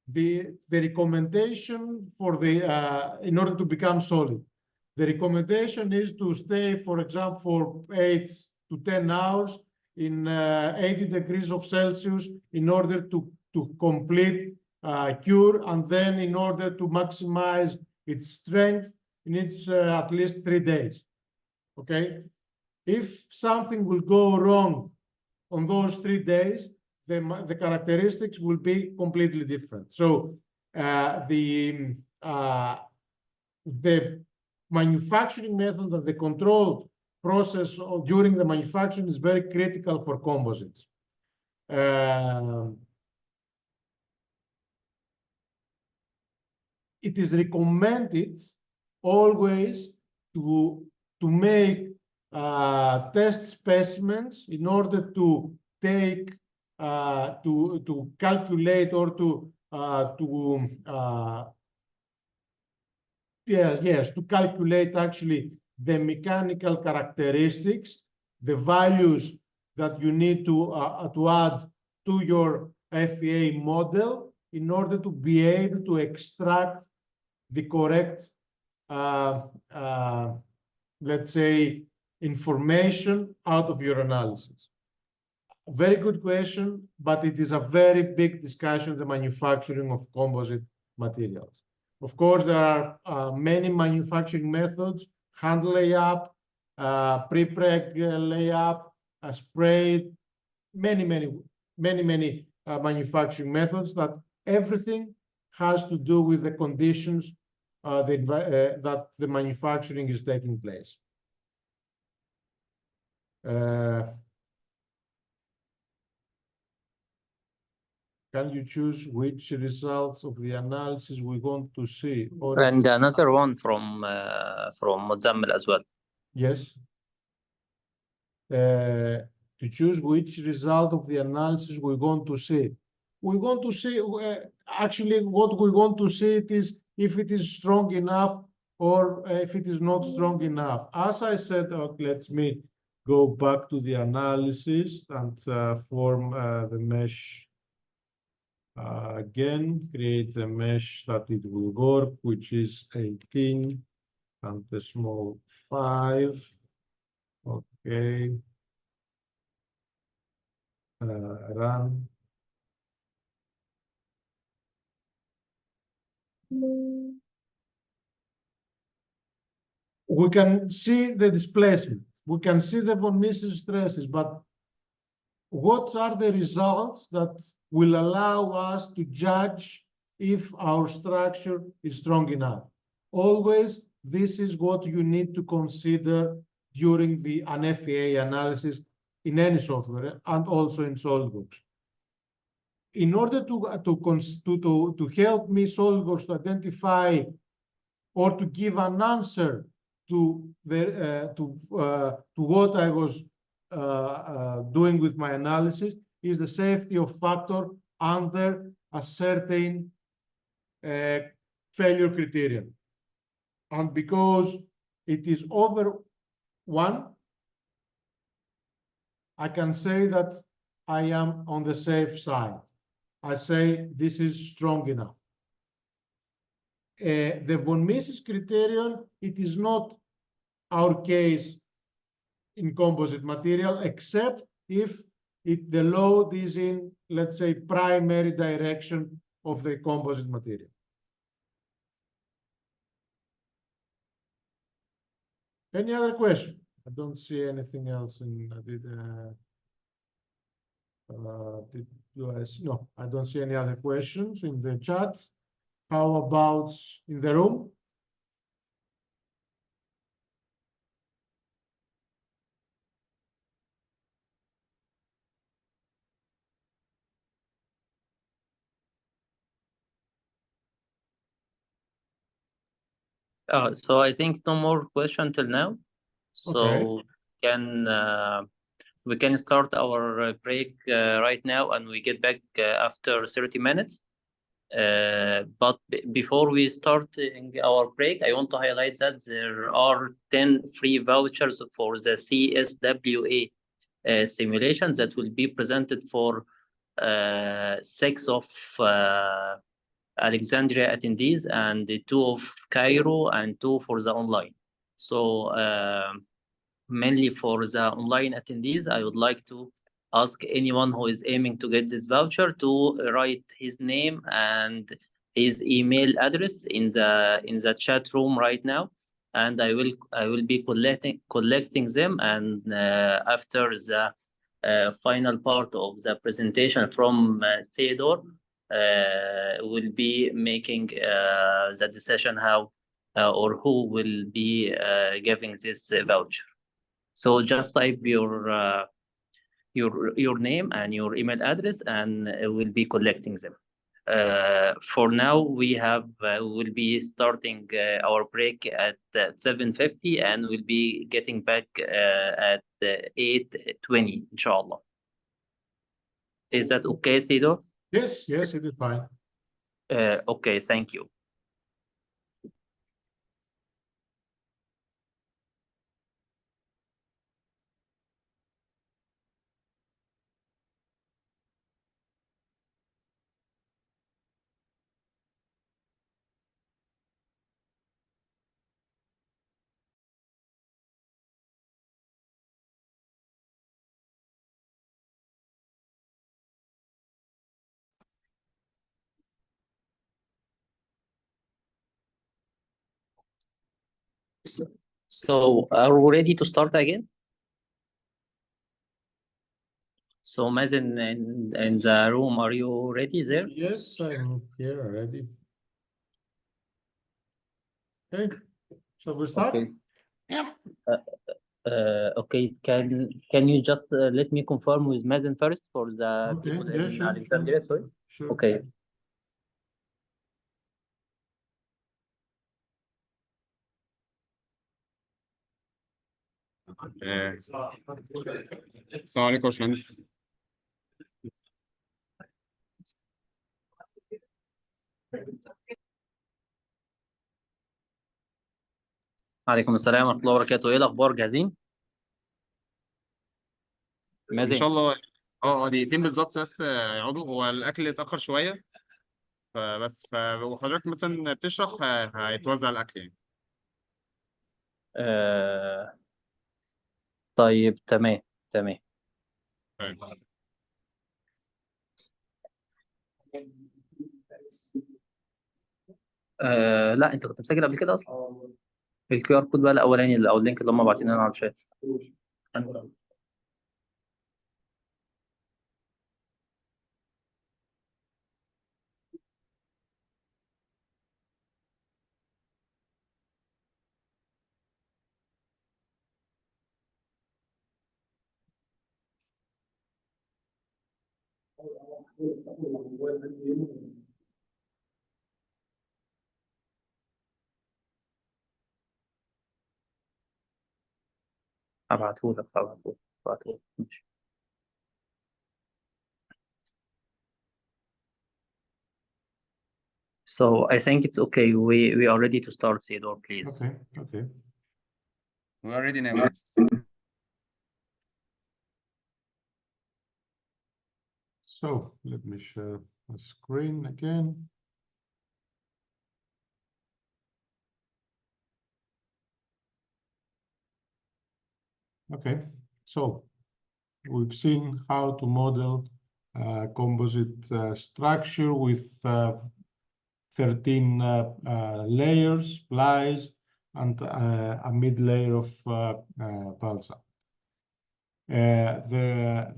Speaker 4: The recommendation for in order to become solid, the recommendation is to stay, for example, for 8 to 10 hours in 80 degrees of Celsius in order to complete cure, and then in order to maximize its strength, it needs at least 3 days. Okay? If something will go wrong on those 3 days, the characteristics will be completely different. So the manufacturing method and the control process during the manufacturing is very critical for composites. It is recommended always to make test specimens in order to take to calculate or to calculate actually the mechanical characteristics, the values that you need to add to your FEA model in order to be able to extract the correct, let's say, information out of your analysis. Very good question, but it is a very big discussion, the manufacturing of composite materials. Of course, there are many manufacturing methods: hand layup, pre-preg layup, sprayed, many manufacturing methods, that everything has to do with the conditions that the manufacturing is taking place. Can you choose which results of the analysis we want to see?
Speaker 3: And another one from Muzammil as well.
Speaker 4: Yes. To choose which result of the analysis we want to see. We want to see, actually, what we want to see it is if it is strong enough or if it is not strong enough. As I said, let me go back to the analysis and form the mesh again, create the mesh that it will work, which is 18 and the small 5. Okay. Run. We can see the displacement. We can see the von Mises stresses, but what are the results that will allow us to judge if our structure is strong enough? Always, this is what you need to consider during an FEA analysis in any software and also in SOLIDWORKS. In order to help me SOLIDWORKS to identify or to give an answer to what I was doing with my analysis is the safety of factor under a certain failure criterion. And because it is over 1, I can say that I am on the safe side. I say this is strong enough. The von Mises criterion, it is not our case in composite material, except if the load is in, let's say, primary direction of the composite material. Any other question? I don't see anything else in no, I don't see any other questions in the chat. How about in the room?
Speaker 3: So I think no more question till now. So we can start our break right now, and we get back after 30 minutes. But before we start our break, I want to highlight that there are 10 free vouchers for the CSWA simulations that will be presented for 6 of Alexandria attendees and 2 of Cairo and 2 for the online. So mainly for the online attendees, I would like to ask anyone who is aiming to get this voucher to write his name and his email address in the chat room right now, and I will be collecting them, and after the final part of the presentation from Theodore, will be making the decision how or who will be giving this voucher. So just type your name and your email address, and we'll be collecting them. For now, we will be starting our break at 7:50, and we'll be getting back at 8:20, inshallah. Is that okay, Theodore?
Speaker 4: Yes, it is fine.
Speaker 3: Okay, thank you. So are we ready to start again? So Mazen in the room, are you ready there?
Speaker 4: Yes, I'm here already. Okay, shall we start?
Speaker 3: Okay.
Speaker 4: Yeah.
Speaker 3: Okay, can you just let me confirm with Mazen first for the
Speaker 4: Okay,
Speaker 3: people
Speaker 4: yeah,
Speaker 3: in
Speaker 4: sure,
Speaker 3: Alexandria, sorry?
Speaker 4: Sure.
Speaker 3: Okay.
Speaker 2: السلام عليكم يا باشمهندس.
Speaker 3: عليكم السلام ورحمة الله وبركاته. ايه الأخبار؟ جاهزين؟
Speaker 2: ان
Speaker 3: مازن.
Speaker 2: شاء الله. دقيقتين بالظبط بس يقعدوا. هو الاكل اتاخر شويه، وحضرتك مثلا بتشرح هيتوزع الاكل يعني.
Speaker 3: آه... طيب تمام. تمام.
Speaker 2: طيب.
Speaker 3: لا، انت كنت مسجل قبل كده اصلا. الكيو ار كود بقى الاولاني او اللينك اللي هم باعتينه لنا على الشات. هبعتهولك ماشي. So I think it's okay. We are ready to start, Theodore, please.
Speaker 4: Okay, okay.
Speaker 2: We already know.
Speaker 4: So let me share the screen again. Okay, so we've seen how to model composite structure with 13 layers, plies, and a mid layer of balsa.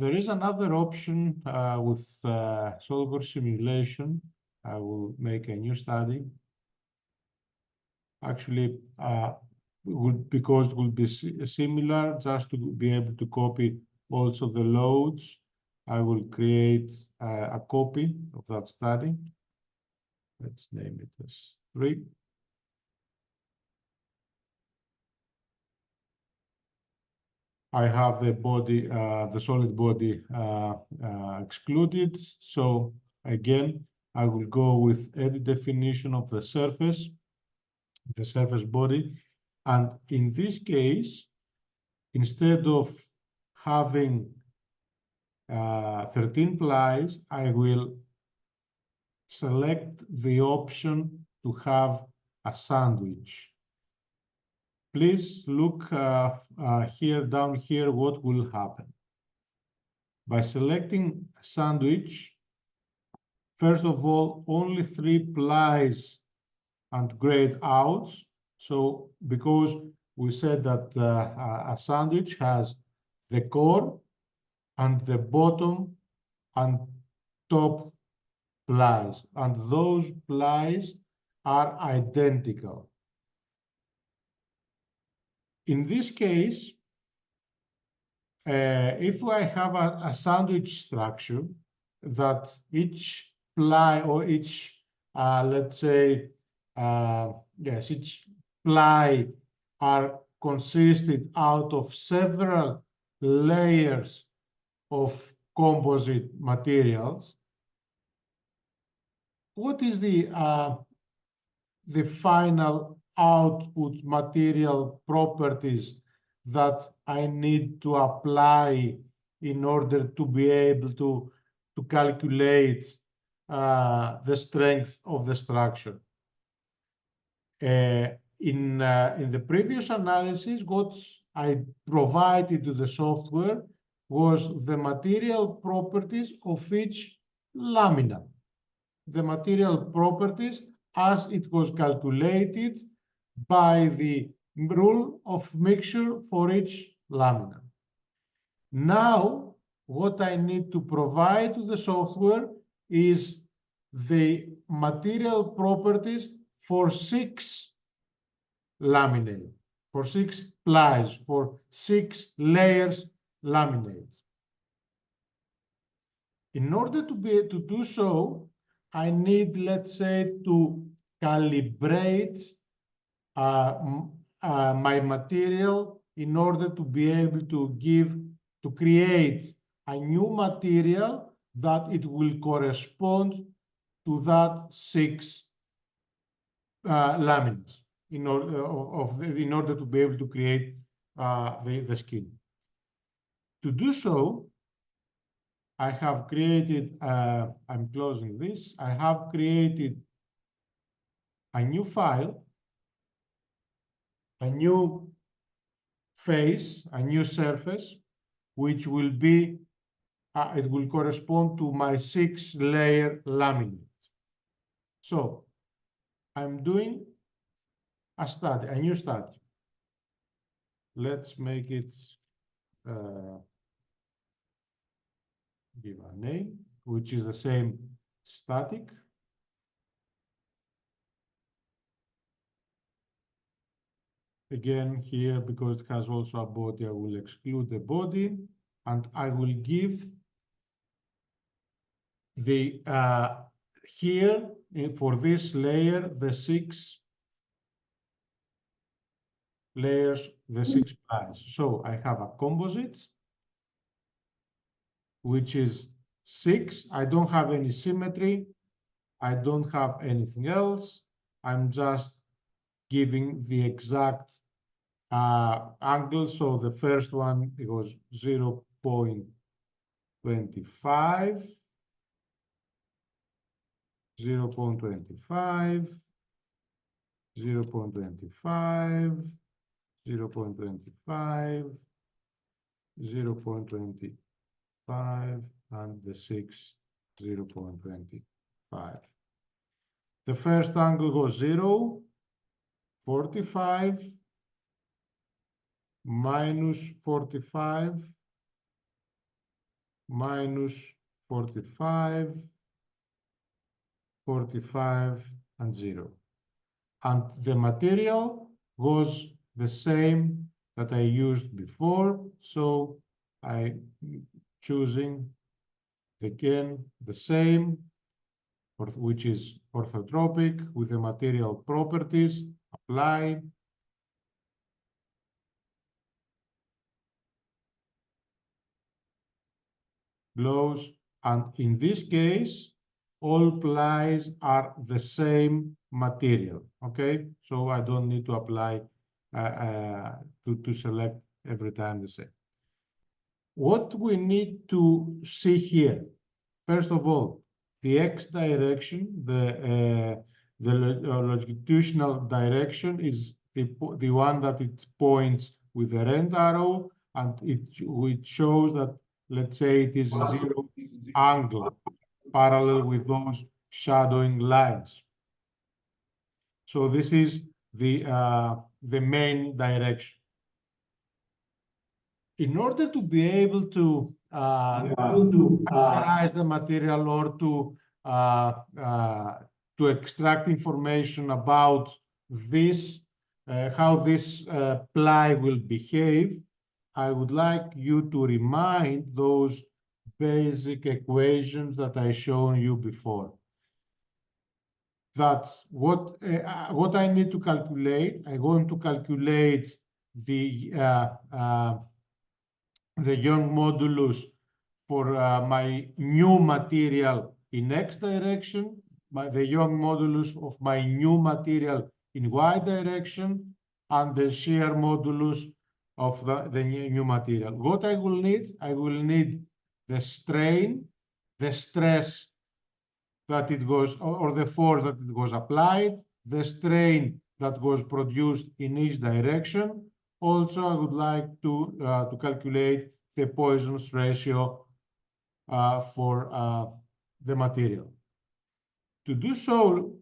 Speaker 4: There is another option with SOLIDWORKS simulation. I will make a new study. Actually, because it will be similar, just to be able to copy also the loads, I will create a copy of that study. Let's name it as 3. I have the body, the solid body excluded. So again, I will go with edit definition of the surface body. And in this case, instead of having 13 plies, I will select the option to have a sandwich. Please look here, down here, what will happen. By selecting sandwich, first of all, only 3 plies and grayed out. So because we said that a sandwich has the core and the bottom and top plies, and those plies are identical. In this case, if I have a sandwich structure that each ply or each, let's say, each ply are consisted out of several layers of composite materials, what is the final output material properties that I need to apply in order to be able to calculate the strength of the structure? In the previous analysis, what I provided to the software was the material properties of each lamina. The material properties as it was calculated by the rule of mixture for each lamina. Now, what I need to provide to the software is the material properties for 6 laminae, for 6 plies, for 6 layers laminates. In order to be able to do so, I need, let's say, to calibrate my material in order to be able to create a new material that it will correspond to that 6 laminates. in order in order to be able to create the skin. To do so, I have created, I'm closing this, I have created a new file, a new face, a new surface, which will be, it will correspond to my 6-layer laminate. So I'm doing a study, a new study. Let's make it, give a name, which is the same static. Again, here, because it has also a body, I will exclude the body, and I will give the, here, for this layer, the 6 layers, the 6 plies. So I have a composite, which is 6. I don't have any symmetry. I don't have anything else. I'm just giving the exact angle. So the first one, it was 0.25, 0.25, 0.25, 0.25, 0.25, and the 6, 0.25. The first angle goes 0, 45, minus 45, minus 45, 45, and 0. And the material was the same that I used before, so I'm choosing again the same, which is orthotropic with the material properties, apply. Close, and in this case, all plies are the same material, okay? So I don't need to apply, to select every time the same. What we need to see here, first of all, the X direction, the longitudinal direction is the one that it points with the red arrow, and it shows that, let's say, it is 0 angle parallel with those shadowing lines. So this is the main direction. In order to be able to characterize the material or to extract information about this, how this ply will behave, I would like you to remind those basic equations that I shown you before. That what I need to calculate, I'm going to calculate the Young modulus for my new material in X direction, the Young modulus of my new material in Y direction, and the shear modulus of the new material. What I will need the strain, the stress that it was, or the force that it was applied, the strain that was produced in each direction. Also, I would like to calculate the Poisson's ratio for the material. To do so,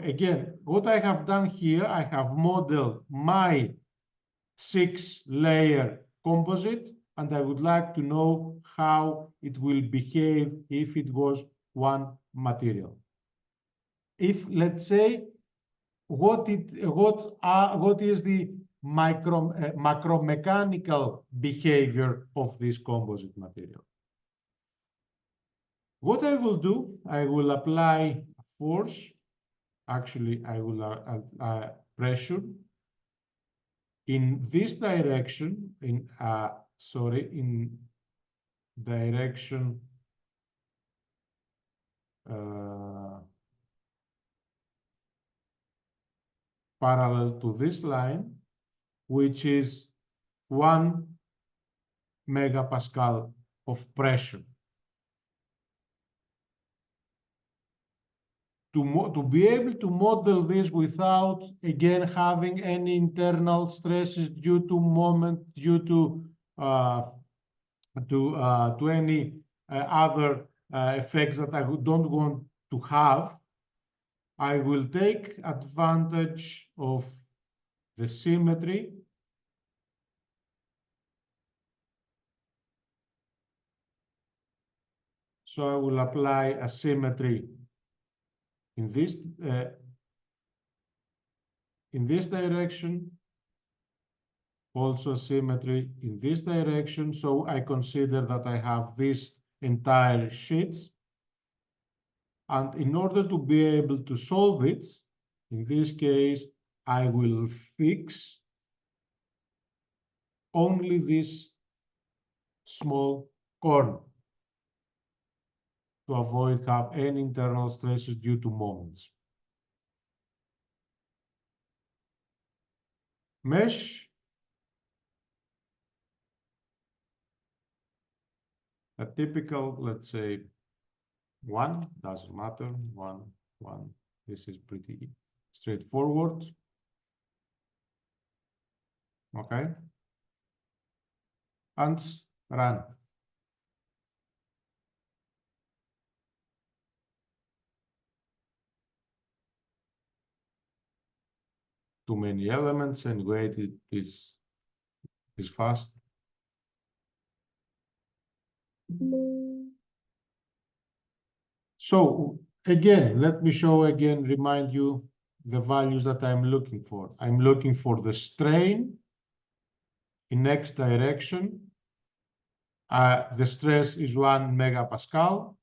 Speaker 4: again, what I have done here, I have modeled my 6-layer composite, and I would like to know how it will behave if it was one material. If, let's say, what is the macromechanical behavior of this composite material? What I will do, I will apply force. Actually, I will pressure in this direction, in direction parallel to this line, which is 1 megapascal of pressure. To be able to model this without, again, having any internal stresses due to moment, due to any other effects that I don't want to have, I will take advantage of the symmetry so I will apply a symmetry in this direction, also symmetry in this direction. So I consider that I have this entire sheet. And in order to be able to solve it, in this case, I will fix only this small corner to avoid have any internal stresses due to moments. Mesh, a typical, let's say, 1, doesn't matter, 1, 1. This is pretty straightforward. Okay. And run. Too many elements and wait, it is fast. So again, let me show again, remind you the values that I'm looking for. I'm looking for the strain in X direction. The stress is 1 megapascal.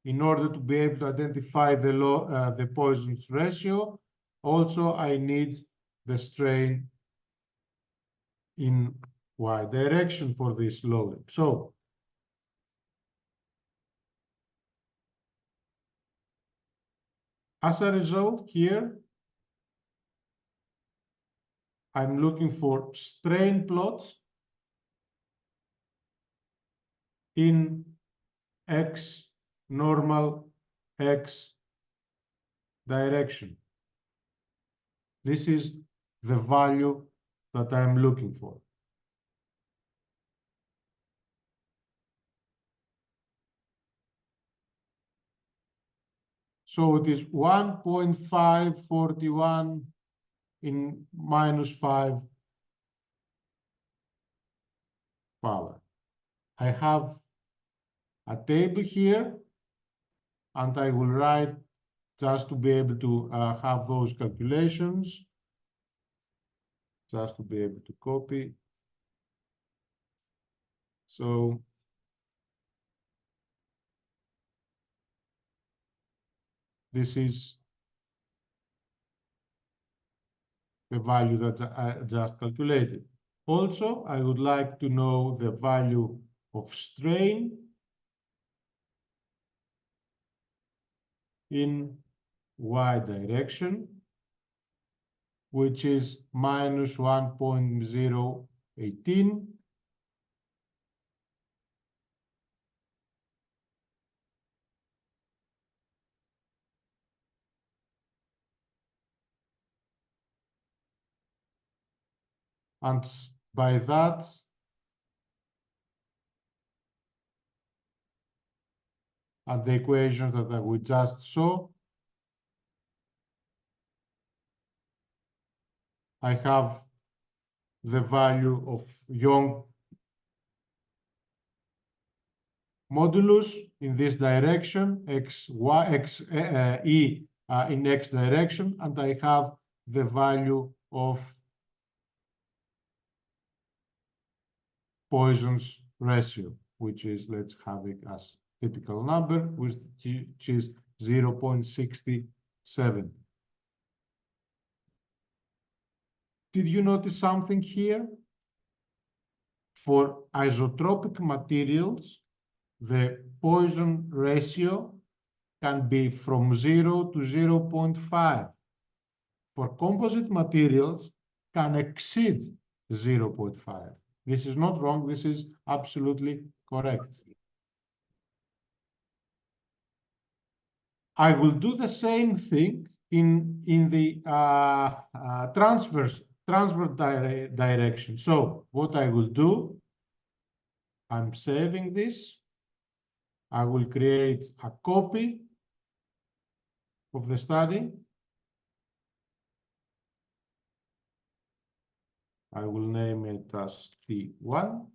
Speaker 4: In order to be able to identify the Poisson's ratio, also I need the strain in Y direction for this loading. So as a result here, I'm looking for strain plots in X normal X direction. This is the value that I'm looking for. So it is 1.541 in -5 power. I have a table here, and I will write just to be able to have those calculations, just to be able to copy. So this is the value that I just calculated. Also, I would like to know the value of strain in Y direction, which is -1.018. And by that, and the equations that we just saw, I have the value of Young modulus in this direction, E in X direction, and I have the value of Poisson's ratio, which is, let's have it as typical number, which is 0.67. Did you notice something here? For isotropic materials, the Poisson ratio can be from 0 to 0.5. for composite materials can exceed 0.5. This is not wrong. This is absolutely correct. I will do the same thing in the transverse direction. So what I will do, I'm saving this. I will create a copy of the study. I will name it as T1.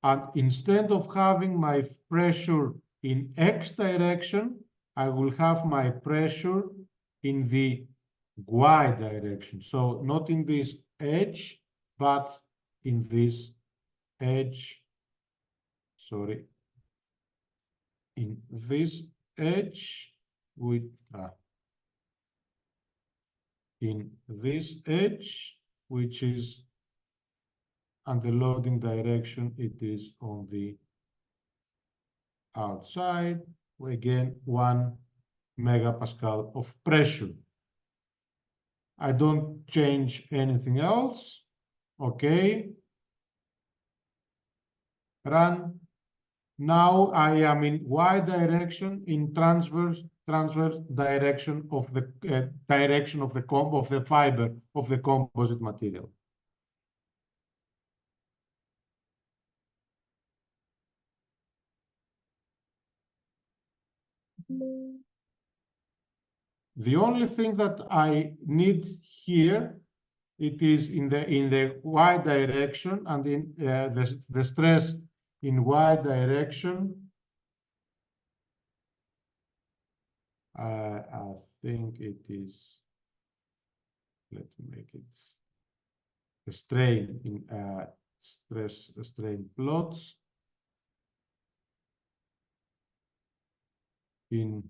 Speaker 4: And instead of having my pressure in X direction, I will have my pressure in the Y direction. So not in this edge, but in this edge, sorry, in this edge with, in this edge, which is, and the loading direction, it is on the outside, again, 1 megapascal of pressure. I don't change anything else. Okay. Run. Now I am in Y direction, in transverse direction of the fiber of the composite material. The only thing that I need here, it is in the Y direction, and in the stress in Y direction. I think it is. Let's make it the strain in stress strain plots in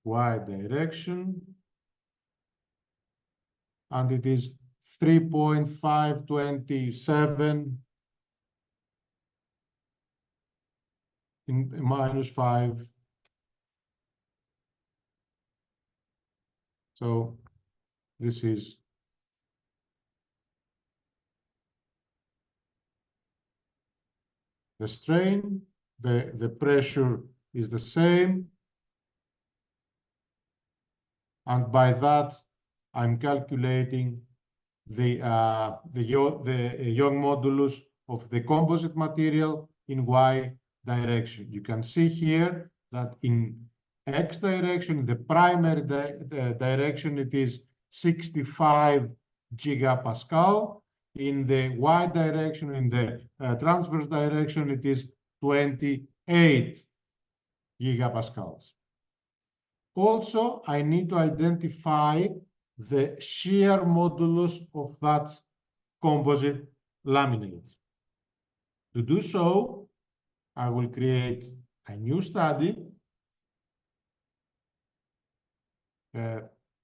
Speaker 4: Y direction, and it is 3.527 in -5. So this is the strain, the pressure is the same, and by that I'm calculating the Young modulus of the composite material in Y direction. You can see here that in X direction, in the primary direction, it is 65 gigapascal. In the Y direction, in the transverse direction, it is 28 gigapascals. Also, I need to identify the shear modulus of that composite laminate. To do so, I will create a new study.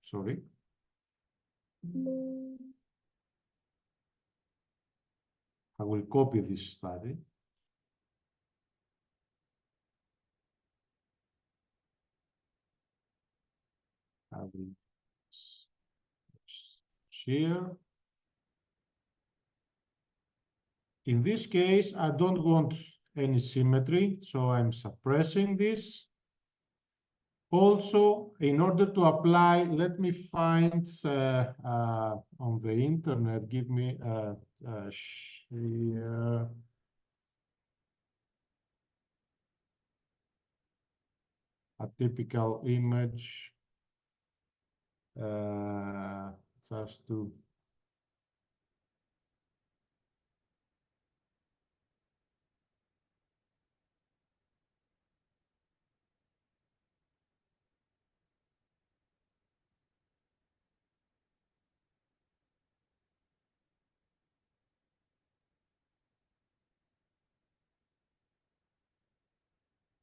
Speaker 4: Sorry. I will copy this study. I will share. In this case, I don't want any symmetry, so I'm suppressing this. Also, in order to apply, let me find on the internet, give me shear. A typical image, just to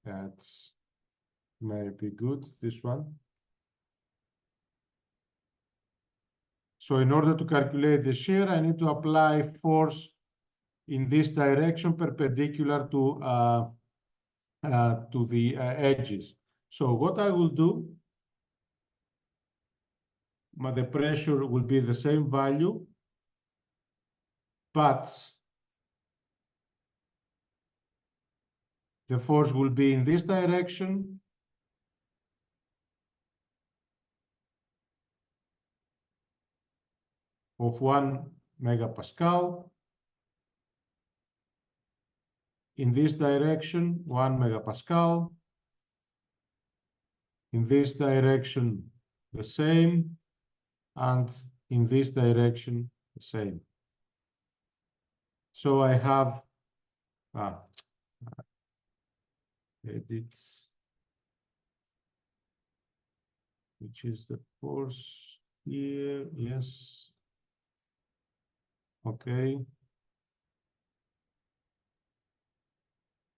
Speaker 4: that's maybe good, this one. So in order to calculate the shear, I need to apply force in this direction perpendicular to the edges. So what I will do, the pressure will be the same value, but the force will be in this direction, of 1 megapascal. In this direction, 1 megapascal. In this direction, the same. And in this direction, the same. So I have edits, which is the force here. Yes. Okay.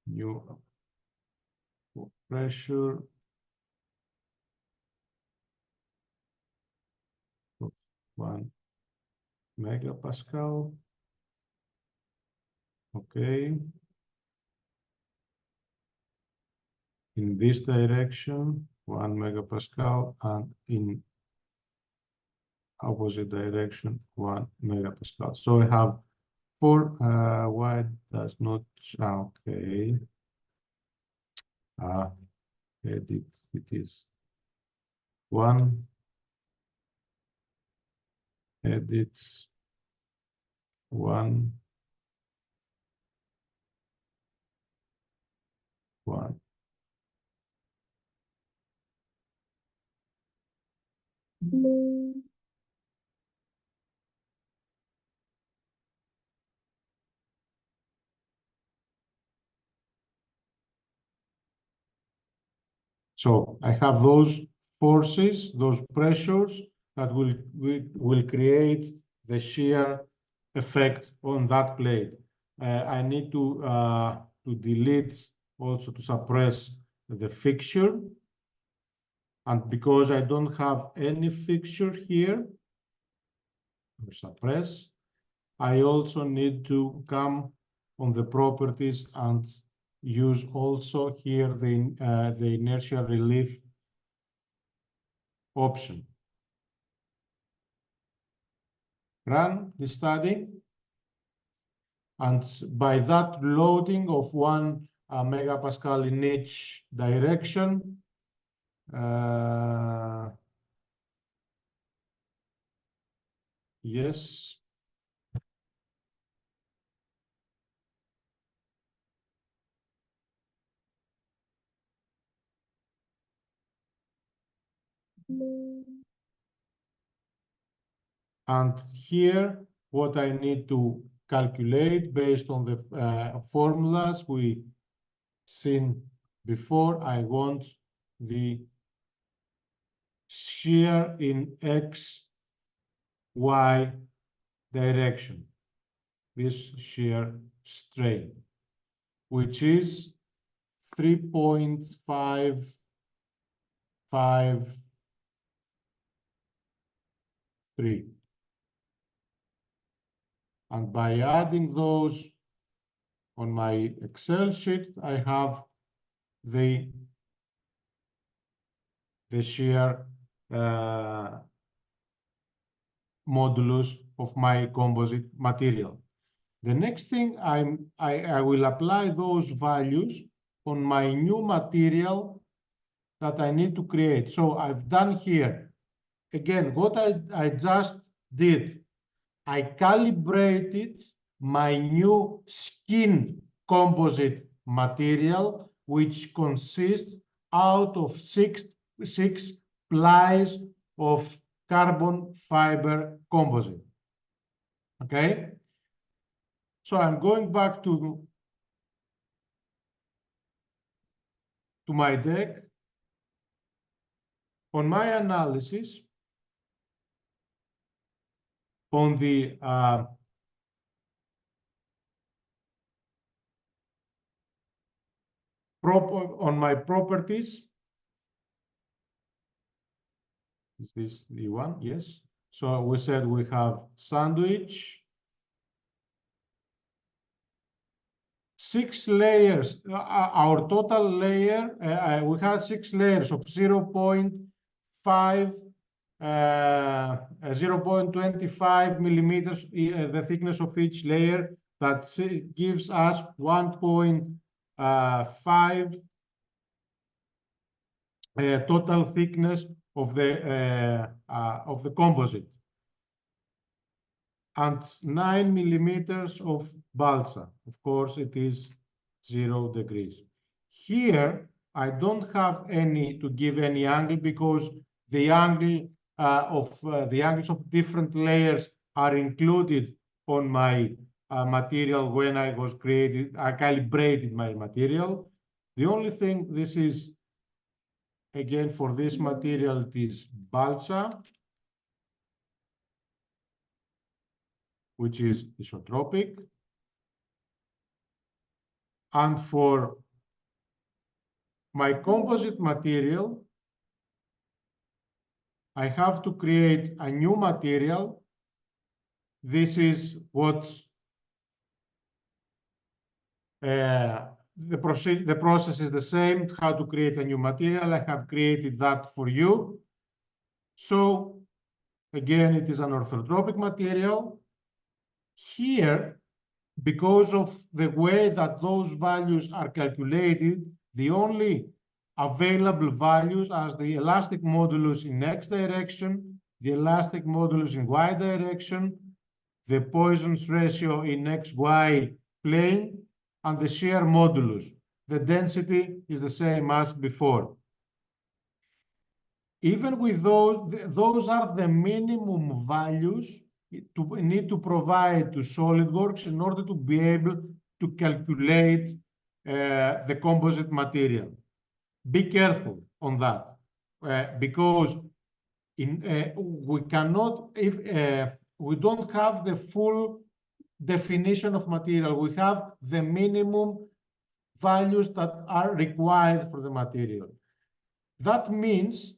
Speaker 4: New pressure. 1 megapascal. Okay. In this direction, 1 megapascal, and in opposite direction, 1 megapascal. So I have 4. Why does not? Okay. Edit. It is 1. Edits 1. 1. So I have those forces, those pressures that will create the shear effect on that plate. I need to delete, also to suppress the fixture. And because I don't have any fixture here, or suppress, I also need to come on the properties and use also here the inertial relief option. Run the study, and by that loading of 1 megapascal in each direction, yes. And here, what I need to calculate based on the formulas we seen before, I want the shear in X, Y direction, this shear strain, which is 3.553. And by adding those on my Excel sheet, I have the shear modulus of my composite material. The next thing I will apply those values on my new material that I need to create. So I've done here, again, what I just did. I calibrated my new skin composite material, which consists out of six plies of carbon fiber composite. Okay? So I'm going back to my deck. On my analysis, on the on my properties, is this the one? Yes. So we said we have sandwich, 6 layers. Our total layer, we had 6 layers of 0.5 0.25 millimeters, the thickness of each layer. That gives us 1.5 total thickness of the composite, and 9 millimeters of balsa. Of course, it is 0 degrees. Here, I don't have any to give any angle because the angle the angles of different layers are included on my material when I calibrated my material. The only thing, this is, again, for this material, it is balsa, which is isotropic. And for my composite material, I have to create a new material. This is what the process is the same, how to create a new material. I have created that for you. So again, it is an orthotropic material. Here, because of the way that those values are calculated, the only available values are the elastic modulus in x direction, the elastic modulus in y direction, the Poisson's ratio in xy plane, and the shear modulus. The density is the same as before. Even with those are the minimum values need to provide to SOLIDWORKS in order to be able to calculate the composite material. Be careful on that, because we cannot, if we don't have the full definition of material, we have the minimum values that are required for the material. That means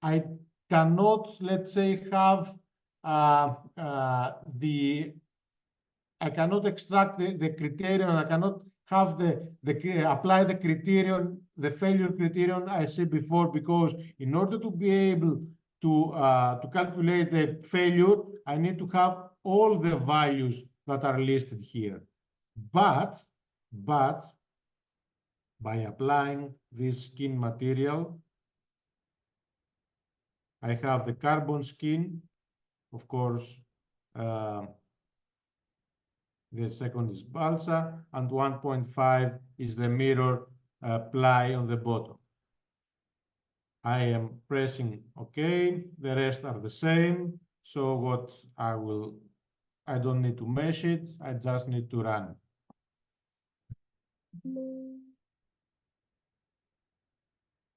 Speaker 4: I cannot, let's say, have I cannot extract the criterion. I cannot have apply the criterion, the failure criterion I said before, because in order to be able to calculate the failure, I need to have all the values that are listed here. But by applying this skin material, I have the carbon skin, of course. The second is balsa, and 1.5 is the mirror ply on the bottom. I am pressing OK. The rest are the same. So what I don't need to mesh it. I just need to run.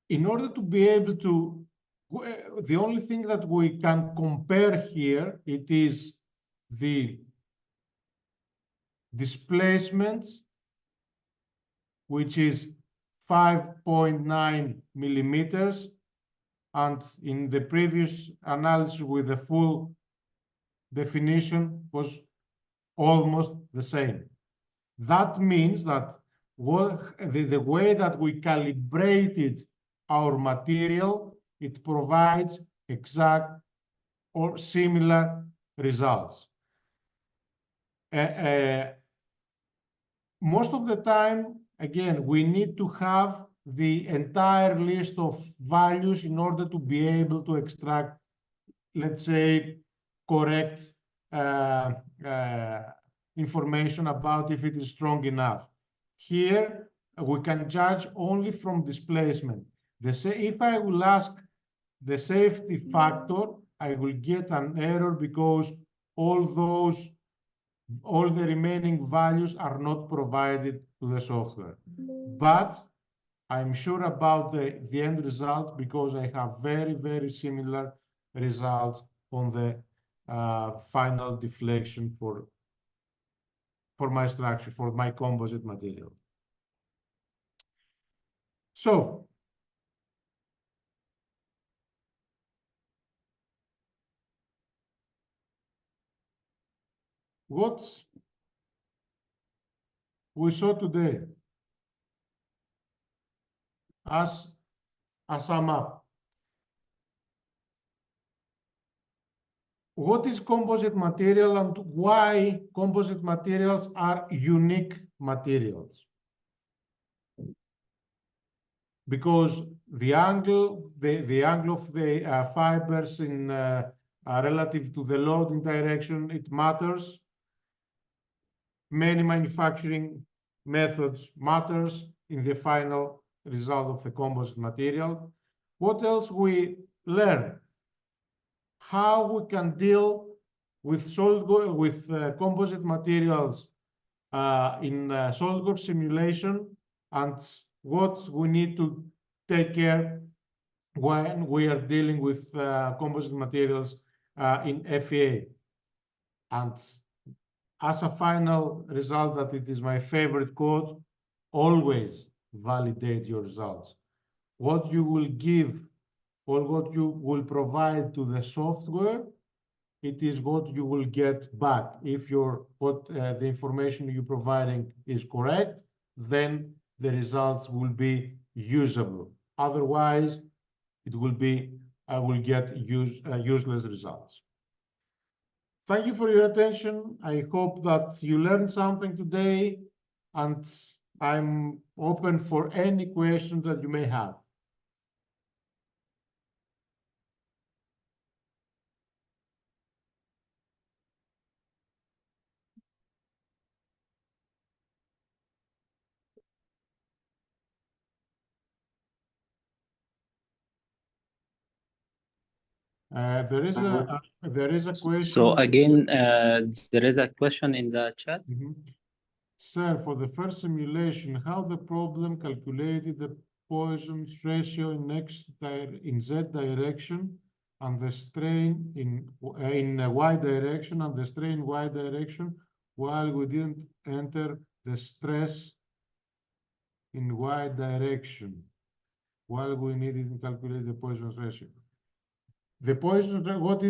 Speaker 4: In order to be able to, the only thing that we can compare here, it is the displacement, which is 5.9 millimeters. And in the previous analysis with the full definition was almost the same. That means that the way that we calibrated our material, it provides exact or similar results. Most of the time, again, we need to have the entire list of values in order to be able to extract, let's say, correct information about if it is strong enough. Here, we can judge only from displacement. If I will ask the safety factor, I will get an error because all the remaining values are not provided to the software. But I'm sure about the end result because I have very, very similar results on the final deflection for my structure, for my composite material. So, what we saw today as a sum up. what is composite material and why composite materials are unique materials? Because the angle of the fibers in relative to the loading direction, it matters. Many manufacturing methods matters in the final result of the composite material. What else we learn? How we can deal with composite materials in SOLIDWORKS simulation, and what we need to take care when we are dealing with composite materials in FEA. And as a final result, that it is my favorite quote, always validate your results. What you will give or what you will provide to the software, it is what you will get back. If the information you're providing is correct, then the results will be usable. Otherwise, I will get useless results. Thank you for your attention. I hope that you learned something today, and I'm open for any questions that you may have. There is a question.
Speaker 3: So again, there is a question in the chat.
Speaker 4: Sir, for the first simulation, how the problem calculated the Poisson's ratio in Z direction and the strain in Y direction and the strain Y direction, while we didn't enter the stress in Y direction, while we needed to calculate the Poisson's ratio. The Poisson's, what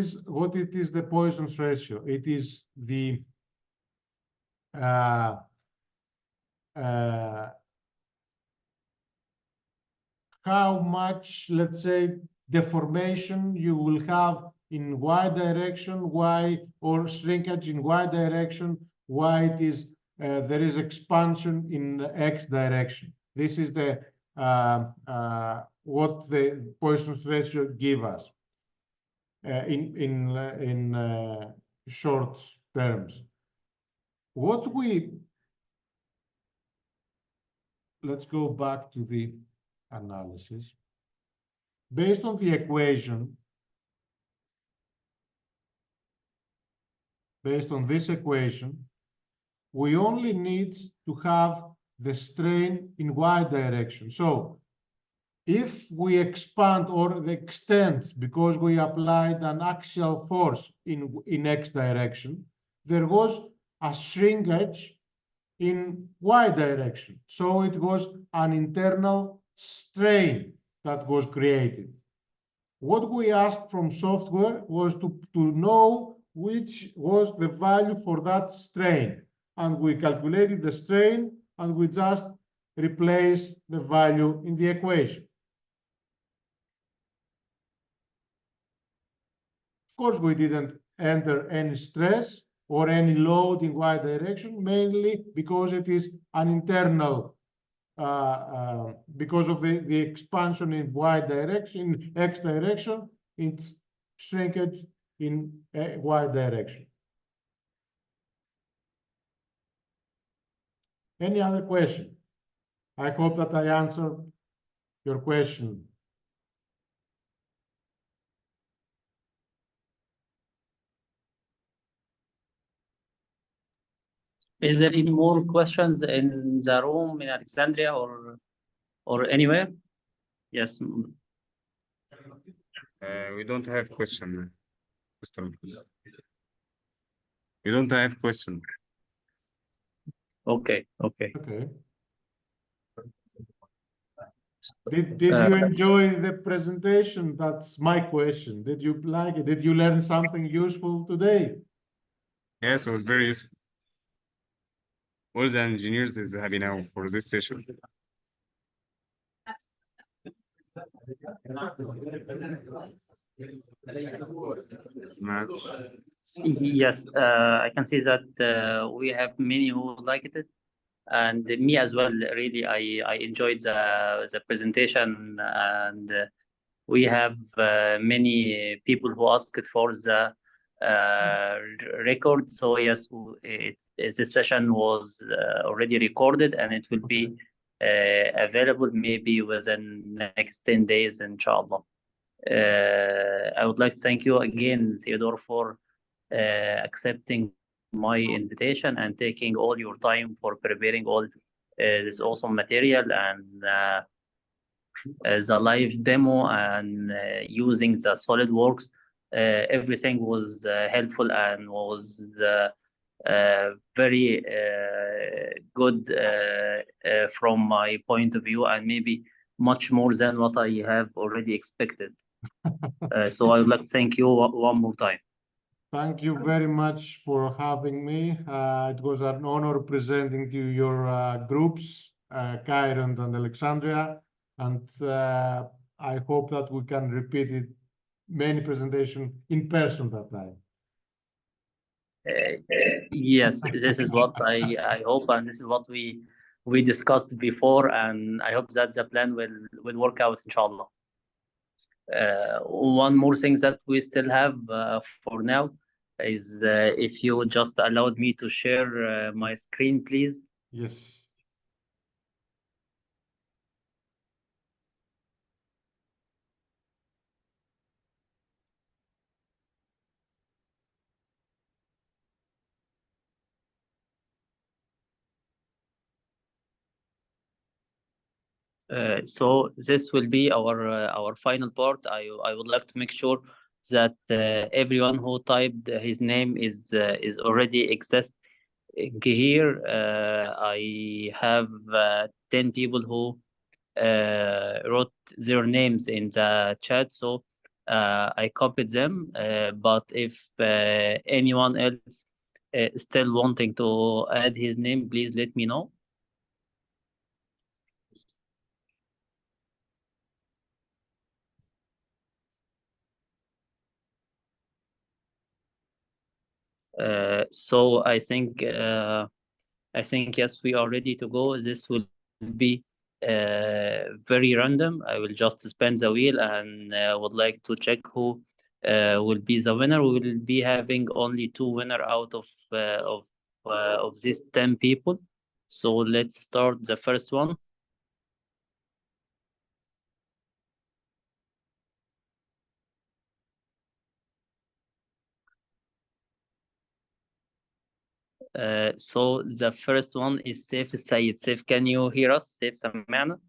Speaker 4: it is the Poisson's ratio? It is the how much, let's say, deformation you will have in Y direction, or shrinkage in Y direction, why it is there is expansion in X direction. This is the what the Poisson's ratio give us in short terms. Let's go back to the analysis. Based on the equation, based on this equation, we only need to have the strain in Y direction. So if we expand or extend because we applied an axial force in X direction, there was a shrinkage in Y direction. So it was an internal strain that was created. What we asked from software was to know which was the value for that strain. And we calculated the strain and we just replaced the value in the equation. Of course, we didn't enter any stress or any load in Y direction, mainly because it is an internal, because of the expansion in Y direction, X direction, it's shrinkage in Y direction. Any other question? I hope that I answered your question.
Speaker 3: Is there any more questions in the room in Alexandria or anywhere? Yes.
Speaker 2: We don't have question. We don't have question.
Speaker 3: Okay.
Speaker 4: Okay. Did you enjoy the presentation? That's my question. Did you like it? Did you learn something useful today?
Speaker 2: Yes, it was very useful. All the engineers is happy now for this session. Match.
Speaker 3: Yes, I can see that we have many who liked it, and me as well. Really, I enjoyed the presentation, and we have many people who asked for the record. So yes, this session was already recorded, and it will be available maybe within next 10 days, inshallah. I would like to thank you again, Theodore, for accepting my invitation and taking all your time for preparing all this awesome material and the live demo and using the SolidWorks. Everything was helpful and was very good from my point of view, and maybe much more than what I have already expected. So I would like to thank you one more time.
Speaker 4: Thank you very much for having me. It was an honor presenting to your groups, Cairo and Alexandria, and I hope that we can repeat it, many presentations in person that time.
Speaker 3: Yes, this is what I hope, and this is what we discussed before, and I hope that the plan will work out, inshallah. One more thing that we still have for now is if you just allowed me to share my screen, please.
Speaker 4: Yes.
Speaker 3: So this will be our final part. I would like to make sure that everyone who typed his name is already exist here. I have 10 people who wrote their names in the chat, so I copied them. But if anyone else still wanting to add his name, please let me know. So I think yes, we are ready to go. This will be very random. I will just spin the wheel and would like to check who will be the winner. We will be having only 2 winners out of these 10 people. So let's start the first one. So the first one is Saif Sayed. Saif, can you hear us? Saif سمعنا?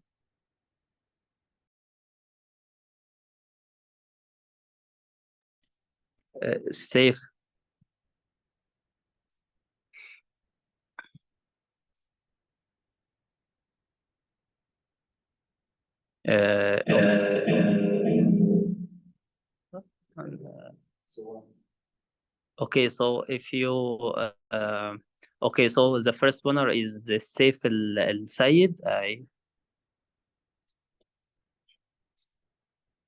Speaker 3: Saif. Okay, so if you okay, so the first winner is the Saif Al Sayed.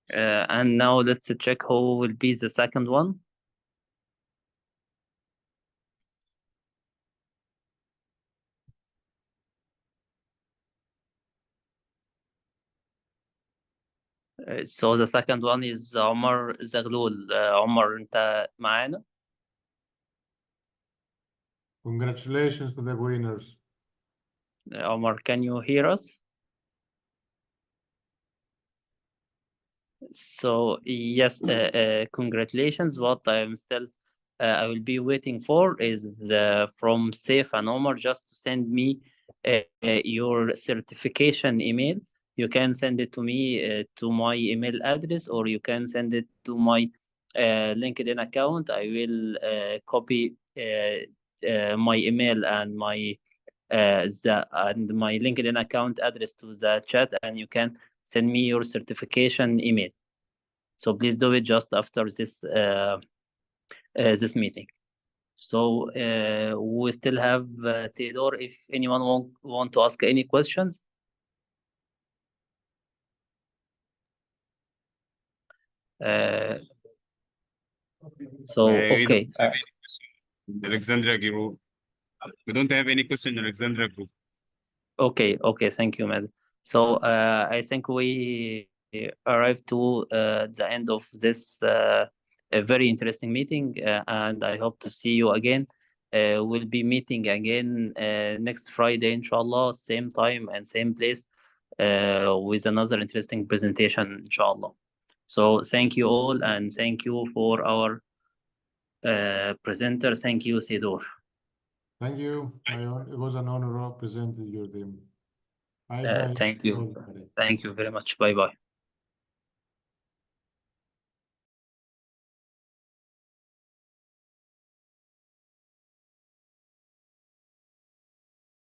Speaker 3: And now let's check who will be the second one. So the second one is عمر زغلول. عمر أنت معانا؟
Speaker 4: Congratulations to the winners.
Speaker 3: Omar, can you hear us? So yes, congratulations. What I'm still I will be waiting for is from Saif and Omar just to send me your certification email. You can send it to me to my email address, or you can send it to my LinkedIn account. I will copy my email and my my LinkedIn account address to the chat, and you can send me your certification email. So please do it just after this this meeting. So we still have Theodore. If anyone want to ask any questions. So,
Speaker 2: We
Speaker 3: okay.
Speaker 2: don't have any question in the Alexandria group. We don't have any question in Alexandria group.
Speaker 3: Okay, thank you, Mazen. So I think we arrived to the end of this a very interesting meeting, and I hope to see you again. We'll be meeting again next Friday, inshallah, same time and same place, with another interesting presentation, inshallah. So thank you all, and thank you for our presenter. Thank you, Sidor.
Speaker 4: Thank you. It was an honor representing your team. Bye bye.
Speaker 3: Thank you.
Speaker 4: Everybody.
Speaker 3: Thank you very much. Bye bye.